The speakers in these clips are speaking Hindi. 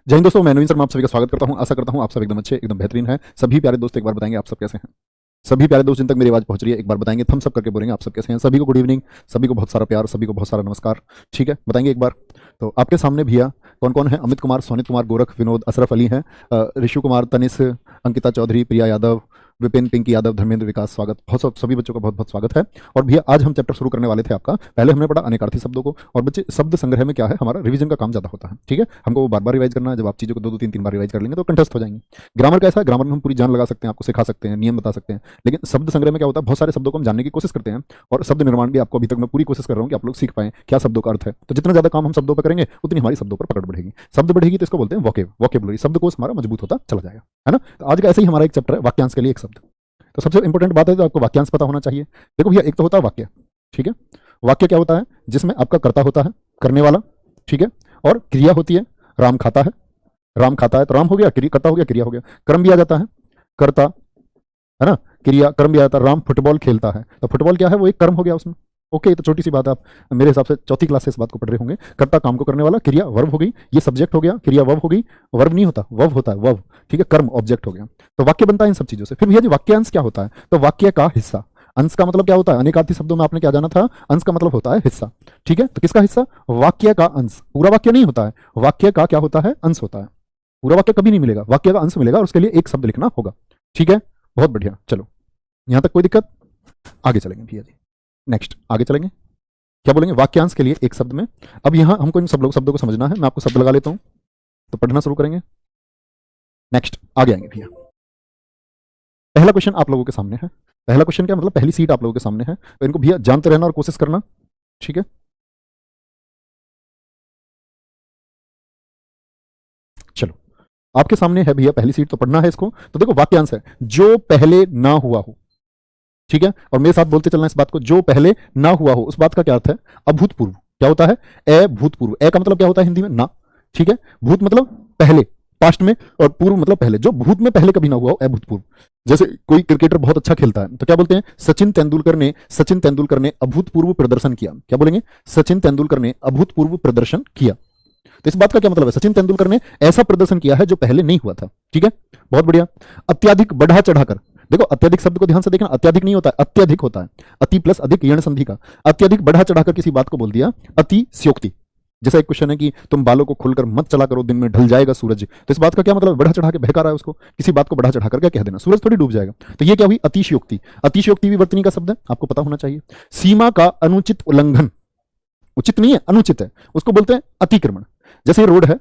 जय हिंद दोस्तों, मैं नवीन शर्मा आप सभी का स्वागत करता हूं। आशा करता हूं आप सब एकदम अच्छे, एकदम बेहतरीन हैं। सभी प्यारे दोस्त एक बार बताएंगे आप सब कैसे हैं। सभी प्यारे दोस्त जिन तक मेरी आवाज पहुंच रही है एक बार बताएंगे, थम्स अप करके बोलेंगे आप सब कैसे हैं। सभी को गुड इवनिंग, सभी को बहुत सारा प्यार, सभी को बहुत सारा नमस्कार। ठीक है, बताएंगे एक बार। तो आपके सामने भैया कौन कौन है? अमित कुमार, सोनित कुमार, गोरख, विनोद, अशरफ अली हैं, ऋषु कुमार, तनिष, अंकिता चौधरी, प्रिया यादव, विपिन, पिंकी यादव, धर्मेंद्र, विकास। स्वागत, बहुत सभी बच्चों का बहुत बहुत स्वागत है। और भैया आज हम चैप्टर शुरू करने वाले थे आपका। पहले हमने पढ़ा अनेकार्थी शब्दों को, और बच्चे शब्द संग्रह में क्या है, हमारा रिवीजन का काम ज्यादा होता है। ठीक है, हमको वो बार बार रिवाइज करना है। जब आप चीजों को दो दो तीन तीन बार रिवाइज कर लेंगे तो कंटेस्ट हो जाएंगे। ग्रामर कैसा है? ग्रामर में हम पूरी जान लगा सकते हैं, आपको सिखा सकते हैं, नियम बता सकते हैं। लेकिन शब्द संग्रह में क्या होता है, बहुत सारे शब्दों को हम जानने की कोशिश करते हैं, और शब्द निर्माण भी आपको अभी तक मैं पूरी कोशिश कर रहा हूँ कि आप लोग सीख पाएं क्या शब्दों का अर्थ है। तो जितना ज्यादा काम हम शब्दों पर करेंगे उतनी हमारी शब्दों पर पकड़ बढ़ेगी। शब्द बढ़ेगी तो इसको बोलते हैं वोकेबुलरी। शब्दकोश हमारा मजबूत होता चला जाएगा, है ना। तो आज का ऐसे ही हमारा एक चैप्टर है वाक्यांश के लिए एक शब्द। तो सबसे इंपॉर्टेंट बात है तो आपको वाक्यांश पता होना चाहिए। देखो भैया, एक तो होता है वाक्य। ठीक है, वाक्य क्या होता है? जिसमें आपका कर्ता होता है, करने वाला। ठीक है, और क्रिया होती है। राम खाता है, राम खाता है तो राम हो गया, कर्ता हो गया, क्रिया हो गया। कर्म भी आ जाता है, कर्ता, है ना, क्रिया, कर्म भी आ जाता है। राम फुटबॉल खेलता है तो फुटबॉल क्या है, वो एक कर्म हो गया उसमें। ओके, तो छोटी सी बात है, आप मेरे हिसाब से चौथी क्लास से इस बात को पढ़ रहे होंगे। कर्ता काम को करने वाला, क्रिया वर्ब हो गई, ये सब्जेक्ट हो गया, क्रिया वर्ब हो गई। वर्ब नहीं होता, वव होता है, वव। ठीक है, कर्म ऑब्जेक्ट हो गया। तो वाक्य बनता है इन सब चीजों से। फिर भैया जी वाक्यांश क्या होता है? तो वाक्य का हिस्सा। अंश का मतलब क्या होता है? अनेकार्थी शब्दों में आपने क्या जाना था? अंश का मतलब होता है हिस्सा। ठीक है, तो किसका हिस्सा? वाक्य का अंश। पूरा वाक्य नहीं होता है, वाक्य का क्या होता है? अंश होता है। पूरा वाक्य कभी नहीं मिलेगा, वाक्य का अंश मिलेगा और उसके लिए एक शब्द लिखना होगा। ठीक है, बहुत बढ़िया। चलो, यहां तक कोई दिक्कत? आगे चलेंगे भैया जी, नेक्स्ट आगे चलेंगे। क्या बोलेंगे? वाक्यांश के लिए एक शब्द में। अब यहां हमको इन सब लोग शब्दों को समझना है। मैं आपको शब्द लगा लेता हूं तो पढ़ना शुरू करेंगे। नेक्स्ट आगे आएंगे भैया। पहला क्वेश्चन आप लोगों के सामने है। पहला क्वेश्चन क्या मतलब? पहली सीट आप लोगों के सामने है, तो इनको भैया जानते रहना और कोशिश करना। ठीक है, चलो आपके सामने है भैया पहली सीट, तो पढ़ना है इसको। तो देखो, वाक्यांश है जो पहले ना हुआ हो। ठीक है, और मेरे साथ बोलते चलना इस बात को, जो पहले ना हुआ हो। उस बात का क्या अर्थ है? अभूतपूर्व। क्या होता है? अभूतपूर्व। ए का मतलब क्या होता है हिंदी में? ना। ठीक है, भूत मतलब पहले, पास्ट में, और पूर्व मतलब पहले। जो भूत में पहले कभी ना हुआ हो, अभूतपूर्व। जैसे कोई क्रिकेटर बहुत अच्छा खेलता है तो क्या बोलते हैं? सचिन तेंदुलकर ने अभूतपूर्व प्रदर्शन किया। क्या बोलेंगे? सचिन तेंदुलकर ने अभूतपूर्व प्रदर्शन किया। तो इस बात का क्या मतलब है? सचिन तेंदुलकर ने ऐसा प्रदर्शन किया है जो पहले नहीं हुआ था। ठीक है, बहुत बढ़िया। अत्याधिक बढ़ा चढ़ाकर। देखो, अत्याधिक शब्द को ध्यान से देखना, अत्याधिक नहीं होता है, अत्यधिक होता है। अति प्लस अधिक, यण संधि का। अत्याधिक बढ़ा चढ़ाकर किसी बात को बोल दिया अतिशयोक्ति। जैसा एक क्वेश्चन है कि तुम बालों को खुलकर मत चला करो, दिन में ढल जाएगा सूरज। तो इस बात का क्या मतलब? बढ़ा चढ़ा के बहका रहा है उसको, किसी बात को बढ़ा चढ़ाकर क्या कह देना, सूरज थोड़ी डूब जाएगा। तो ये क्या हुई? अतिशयोक्ति। अतिशयोक्ति भी वर्तनी का शब्द है, आपको पता होना चाहिए। सीमा का अनुचित उल्लंघन। उचित नहीं है, अनुचित है, उसको बोलते हैं अतिक्रमण। जैसे रोड है,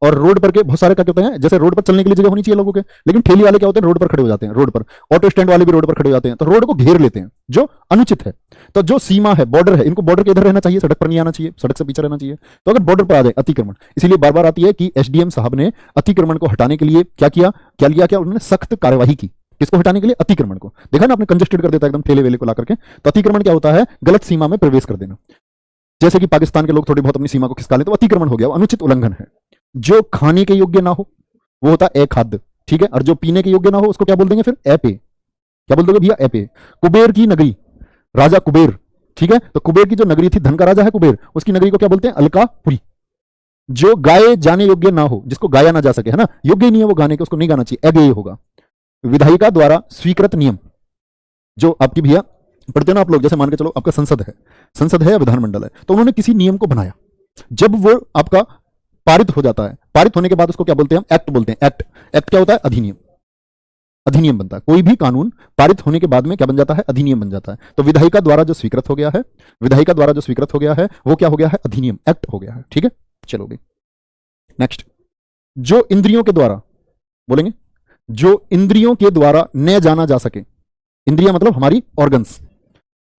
और रोड पर के बहुत सारे क्या होते हैं, जैसे रोड पर चलने के लिए जगह होनी चाहिए लोगों के, लेकिन ठेली वाले क्या होते हैं? रोड पर खड़े हो जाते हैं। रोड पर ऑटो स्टैंड वाले भी रोड पर खड़े हो जाते हैं, तो रोड को घेर लेते हैं, जो अनुचित है। तो जो सीमा है, बॉर्डर है, इनको बॉर्डर के इधर रहना चाहिए, सड़क पर नहीं आना चाहिए, सड़क से पीछे रहना चाहिए। तो अगर बॉर्डर पर आ जाए, अतिक्रमण। इसीलिए बार बार आती है कि एसडीएम साहब ने अतिक्रमण को हटाने के लिए क्या किया, क्या उन्होंने सख्त कार्यवाही की। किसको हटाने के लिए? अतिक्रमण को। देखा ना आपने, कंजेस्टेड कर देता है एकदम ठेले वेले को ला करके। तो अतिक्रमण क्या होता है? गलत सीमा में प्रवेश कर देना। जैसे कि पाकिस्तान के लोग थोड़ी बहुत अपनी सीमा को खिसका लेते, तो अतिक्रमण हो गया, वो अनुचित उल्लंघन है। जो खाने के योग्य ना हो वो होता है अखाद्य। ठीक है, और जो पीने के योग्य ना हो उसको क्या बोल देंगे फिर? अपेय। क्या बोल दोगे भैया? अपेय। कुबेर की नगरी, राजा कुबेर। ठीक है, तो कुबेर की जो नगरी थी, धन का राजा है कुबेर, उसकी नगरी को क्या बोलते हैं? अलकापुरी। जो गाए जाने योग्य ना हो, जिसको गाया ना जा सके, है ना, योग्य ही नहीं है वो गाने के, उसको नहीं गाना चाहिए, अगेय होगा। विधायिका द्वारा स्वीकृत नियम। जो आपकी भैया पढ़ते ना आप लोग, जैसे मान के चलो आपका संसद है या विधानमंडल है, तो उन्होंने किसी नियम को बनाया, जब वो आपका पारित हो जाता है, पारित होने के बाद उसको क्या बोलते हैं? एक्ट बोलते हैं। एक्ट क्या होता है? अधिनियम। अधिनियम बनता है, कोई भी कानून पारित होने के बाद में क्या बन जाता है? अधिनियम बन जाता है। तो विधायिका द्वारा जो स्वीकृत हो गया है, वो क्या हो गया है? अधिनियम, एक्ट हो गया है। ठीक है, चलोगे नेक्स्ट। जो इंद्रियों के द्वारा, बोलेंगे जो इंद्रियों के द्वारा न जाना जा सके। इंद्रिया मतलब हमारी ऑर्गन्स।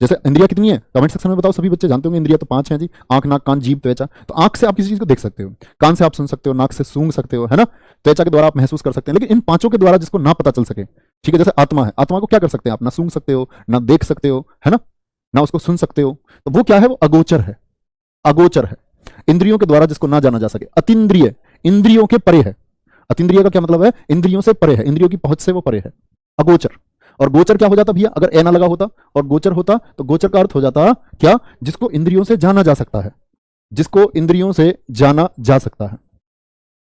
जैसे इंद्रिया कितनी है? कमेंट सेक्शन में बताओ, सभी बच्चे जानते होंगे इंद्रिया तो 5 हैं जी। आंख, नाक, कान, जीभ, त्वचा। तो आंख से आप किसी चीज को देख सकते हो, कान से आप सुन सकते हो, नाक से सूंघ सकते हो, है ना, त्वचा के द्वारा आप महसूस कर सकते हैं। लेकिन इन पांचों के द्वारा जिसको ना पता चल सके, ठीक है, जैसे आत्मा है, आत्मा को क्या कर सकते हैं आप? ना सूंघ सकते हो, ना देख सकते हो, है ना, ना उसको सुन सकते हो, तो वो क्या है? वो अगोचर है, अगोचर है। इंद्रियों के द्वारा जिसको ना जाना जा सके। अतीन्द्रिय, इंद्रियों के परे है। अतीन्द्रिय का क्या मतलब है? इंद्रियों से परे है, इंद्रियों की पहुंच से वो परे है, अगोचर। और गोचर क्या हो जाता भैया? अगर ए ना लगा होता और गोचर होता तो गोचर का अर्थ हो जाता क्या? जिसको इंद्रियों से जाना जा सकता है, जिसको इंद्रियों से जाना जा सकता है।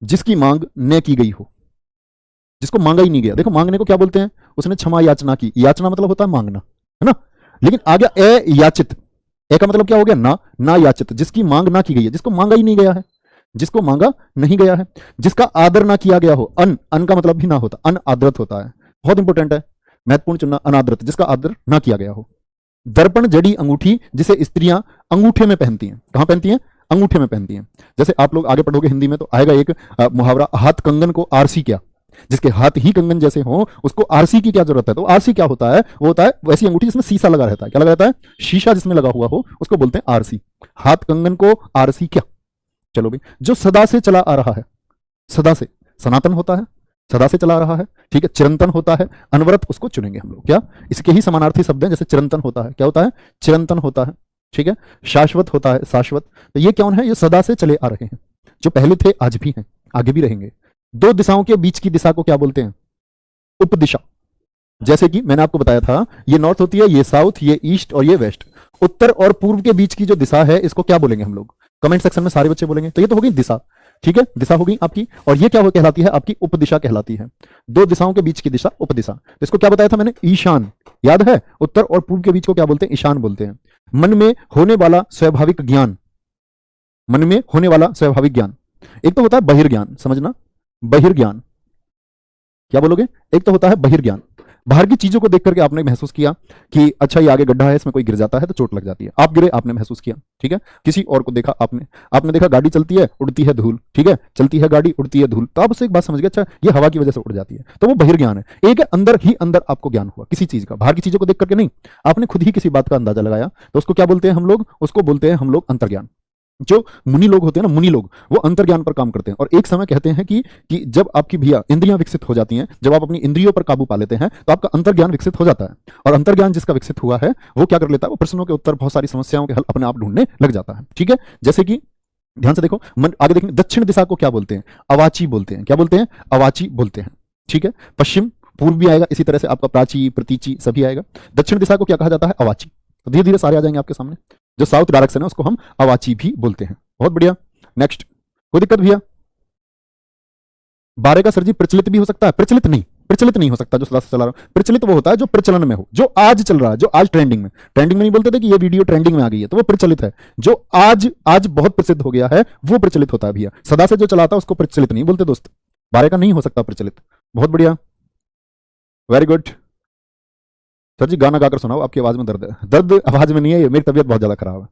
जिसकी मांग न की गई हो, जिसको मांगा ही नहीं गया। देखो मांगने को क्या बोलते हैं, उसने क्षमा याचना की, याचना मतलब होता है मांगना, है ना। लेकिन आ गया ए याचित, ए का मतलब क्या हो गया, ना याचित, जिसकी मांग ना की गई है, जिसको मांगा ही नहीं गया है, जिसको मांगा नहीं गया है। जिसका आदर ना किया गया हो, अन का मतलब भी ना होता, अन आदरत होता है, बहुत इंपॉर्टेंट है, महत्वपूर्ण चुनना, अनादरत, जिसका आदर ना किया गया हो। दर्पण जड़ी अंगूठी, जिसे स्त्रियां अंगूठे में पहनती हैं, कहां पहनती हैं, अंगूठे में पहनती हैं। जैसे आप लोग आगे पढ़ोगे हिंदी में तो आएगा एक मुहावरा, हाथ कंगन को आरसी क्या, जिसके हाथ ही कंगन जैसे हो उसको आरसी की क्या जरूरत है। तो आरसी क्या होता है, वो होता है वैसी अंगूठी जिसमें शीशा लगा रहता है, क्या लगा रहता है, शीशा जिसमें लगा हुआ हो उसको बोलते हैं आरसी। हाथ कंगन को आरसी क्या। चलो भी, जो सदा से चला आ रहा है, सदा से, सनातन होता है, सदा से चला आ रहा है, ठीक है। चिरंतन होता है, अनवरत उसको चुनेंगे हम लोग, क्या इसके ही समानार्थी शब्द हैं, जैसे चिरंतन होता है, क्या होता है, चिरंतन होता है, ठीक है। शाश्वत होता है, शाश्वत। तो ये कौन है, ये सदा से चले आ रहे हैं, जो पहले थे आज भी हैं आगे भी रहेंगे। दो दिशाओं के बीच की दिशा को क्या बोलते हैं, उपदिशा। जैसे कि मैंने आपको बताया था, ये नॉर्थ होती है, ये साउथ, ये ईस्ट और ये वेस्ट। उत्तर और पूर्व के बीच की जो दिशा है इसको क्या बोलेंगे हम लोग, कमेंट सेक्शन में सारे बच्चे बोलेंगे। तो ये तो हो गई दिशा, ठीक है, दिशा हो गई आपकी। और ये क्या हो कहलाती है, आपकी उपदिशा कहलाती है। दो दिशाओं के बीच की दिशा उपदिशा। तो इसको क्या बताया था मैंने, ईशान, याद है। उत्तर और पूर्व के बीच को क्या बोलते हैं, ईशान बोलते हैं। मन में होने वाला स्वाभाविक ज्ञान, मन में होने वाला स्वाभाविक ज्ञान। एक तो होता है बहिर्ज्ञान, समझना, बहिर्ज्ञान, क्या बोलोगे, एक तो होता है बहिर्ज्ञान, बाहर की चीजों को देख करके आपने महसूस किया कि अच्छा ये आगे गड्ढा है, इसमें कोई गिर जाता है तो चोट लग जाती है, आप गिरे, आपने महसूस किया, ठीक है। किसी और को देखा आपने, आपने देखा गाड़ी चलती है उड़ती है धूल, ठीक है, चलती है गाड़ी उड़ती है धूल, तो आप उससे एक बात समझ गए, अच्छा ये हवा की वजह से उड़ जाती है, तो वो बहिर्ज्ञान है। एक है अंदर ही अंदर आपको ज्ञान हुआ किसी चीज का, बाहर की चीजों को देख करके नहीं, आपने खुद ही किसी बात का अंदाजा लगाया, तो उसको क्या बोलते हैं हम लोग, उसको बोलते हैं हम लोग अंतर्ज्ञान। जो मुनि लोग होते हैं ना, मुनि लोग, वो अंतर्ज्ञान पर काम करते हैं। और एक समय कहते हैं कि जब आपकी भैया इंद्रियां विकसित हो जाती हैं, जब आप अपनी इंद्रियों पर काबू पा लेते हैं, तो आपका अंतर्ज्ञान विकसित हो जाता है। और अंतर्ज्ञान जिसका विकसित हुआ है वो क्या कर लेता है, वो प्रश्नों के उत्तर, बहुत सारी समस्याओं के हल अपने आप ढूंढने लग जाता है, ठीक है। जैसे कि ध्यान से देखो, आगे देखेंगे, दक्षिण दिशा को क्या बोलते हैं, अवाची बोलते हैं, क्या बोलते हैं, अवाची बोलते हैं, ठीक है। पश्चिम, पूर्व भी आएगा, इसी तरह से आपका प्राची, प्रतीची सभी आएगा। दक्षिण दिशा को क्या कहा जाता है, अवाची। तो धीरे धीरे सारे आ जाएंगे आपके सामने। जो साउथ डायरेक्शन है उसको हम अवाची भी बोलते हैं, बहुत बढ़िया। नेक्स्ट, कोई दिक्कत भैया, 12 का सर जी प्रचलित भी हो सकता है, प्रचलित नहीं, प्रचलित नहीं हो सकता जो सदा से चला रहा हूं। प्रचलित वो होता है जो प्रचलन में हो, जो आज चल रहा है, जो आज ट्रेंडिंग में, ट्रेंडिंग में नहीं बोलते थे कि ये वीडियो ट्रेंडिंग में आ गई है, तो वो प्रचलित है। जो आज आज बहुत प्रसिद्ध हो गया है वो प्रचलित होता है भैया। सदा से जो चलाता है उसको प्रचलित नहीं बोलते दोस्त। 12 का नहीं हो सकता प्रचलित, बहुत बढ़िया, वेरी गुड। सर जी गाना गाकर सुनाओ, आपकी आवाज में दर्द है। दर्द आवाज में नहीं है, मेरी तबीयत बहुत ज्यादा खराब है,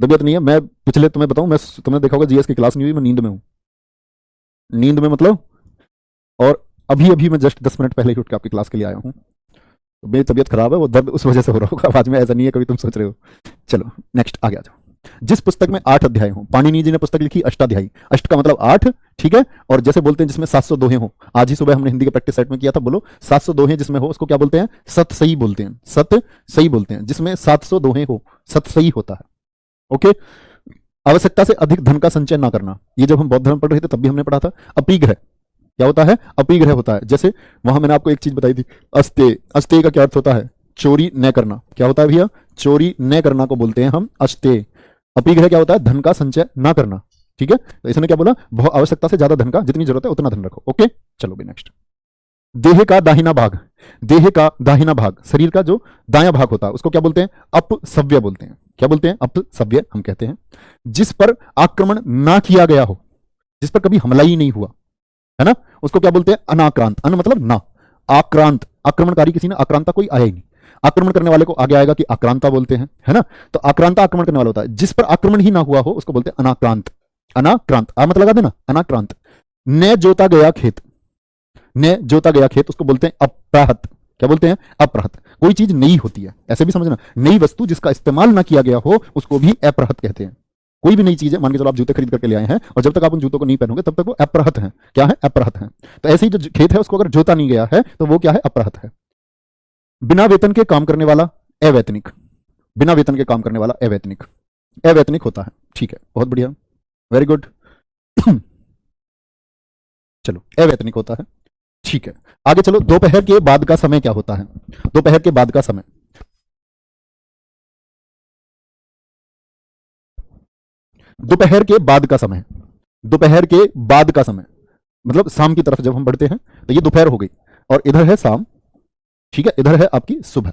तबीयत नहीं है। मैं पिछले, तुम्हें बताऊं, मैं, तुमने देखा होगा जीएस की क्लास नहीं हुई, मैं नींद में हूं, नींद में मतलब। और अभी अभी मैं जस्ट 10 मिनट पहले ही उठ के आपकी क्लास के लिए आया हूं, तो मेरी तबीयत खराब है, वो दर्द उस वजह से हो रहा होगा आवाज में, ऐसा नहीं है कभी तुम सोच रहे हो। चलो नेक्स्ट आगे आ जाओ। जिस पुस्तक में 8 अध्याय हो, पाणिनि जी ने पुस्तक लिखी अष्टाध्यायी, अष्ट का मतलब 8, ठीक है। और जैसे बोलते हैं जिसमें 700 दोहे हो, आज ही सुबह हमने हिंदी के प्रैक्टिस सेट में किया था, बोलो 700 दोहे जिसमें हो उसको क्या बोलते हैं, सत सही बोलते हैं, सत सही बोलते हैं। जिसमें 700 दोहे हो सत सही होता है, ओके। आवश्यकता से अधिक धन का संचय ना करना, ये जब हम बौद्ध धर्म पढ़ रहे थे तब भी हमने पढ़ा था। अपीग्रह, क्या होता है, अपीग्रह होता है। जैसे वहां मैंने आपको एक चीज बताई थी, अस्ते, अस्ते का क्या अर्थ होता है, चोरी न करना, क्या होता है भैया, चोरी न करना को बोलते हैं हम अस्ते। अपीग्रह क्या होता है, धन का संचय ना करना, ठीक है। तो इसने क्या बोला, बहुत आवश्यकता से ज्यादा धन का, जितनी जरूरत है उतना धन रखो, ओके। चलो भी नेक्स्ट। देह का दाहिना भाग, देह का दाहिना भाग, शरीर का जो दायां भाग होता है उसको क्या बोलते हैं, अपसव्य बोलते हैं, क्या बोलते हैं, अपसव्य हम कहते हैं। जिस पर आक्रमण ना किया गया हो, जिस पर कभी हमला ही नहीं हुआ है ना, उसको क्या बोलते हैं, अनाक्रांत। अन मतलब ना, आक्रांत, आक्रमणकारी किसी ने, आक्रांता कोई आया ही नहीं। आक्रमण करने वाले को आगे आएगा कि आक्रांता बोलते हैं, है ना। तो आक्रांता आक्रमण करने वाला होता है, जिस पर आक्रमण ही ना हुआ हो उसको बोलते हैं अनाक्रांत। अनाक्रांत, आ मत लगा देना, अनाक्रांत। न जोता गया खेत, ने जोता गया खेत उसको बोलते हैं अपराहत, क्या बोलते हैं, अपराहत। कोई चीज नई होती है, ऐसे भी समझना, नई वस्तु जिसका इस्तेमाल ना किया गया हो उसको भी अपराहत कहते हैं। कोई भी नई चीज है, मान के चलो आप जूते खरीद करके ले आए हैं और जब तक आप उन जूतों को नहीं पहनोगे तब तक वो अपराहत हैं, क्या है, अपराहत हैं। तो ऐसे ही जो खेत है उसको अगर जोता नहीं गया है तो वो क्या है, अपराहत है। बिना वेतन के काम करने वाला अवैतनिक, बिना वेतन के काम करने वाला अवैतनिक, अवैतनिक होता है, ठीक है, बहुत बढ़िया, वेरी गुड। चलो अवैतनिक होता है, ठीक है। आगे चलो, दोपहर के बाद का समय क्या होता है, दोपहर के बाद का समय, दोपहर के बाद का समय, दोपहर के बाद का समय, मतलब शाम की तरफ जब हम बढ़ते हैं तो ये दोपहर हो गई, और इधर है शाम, ठीक है, इधर है आपकी सुबह।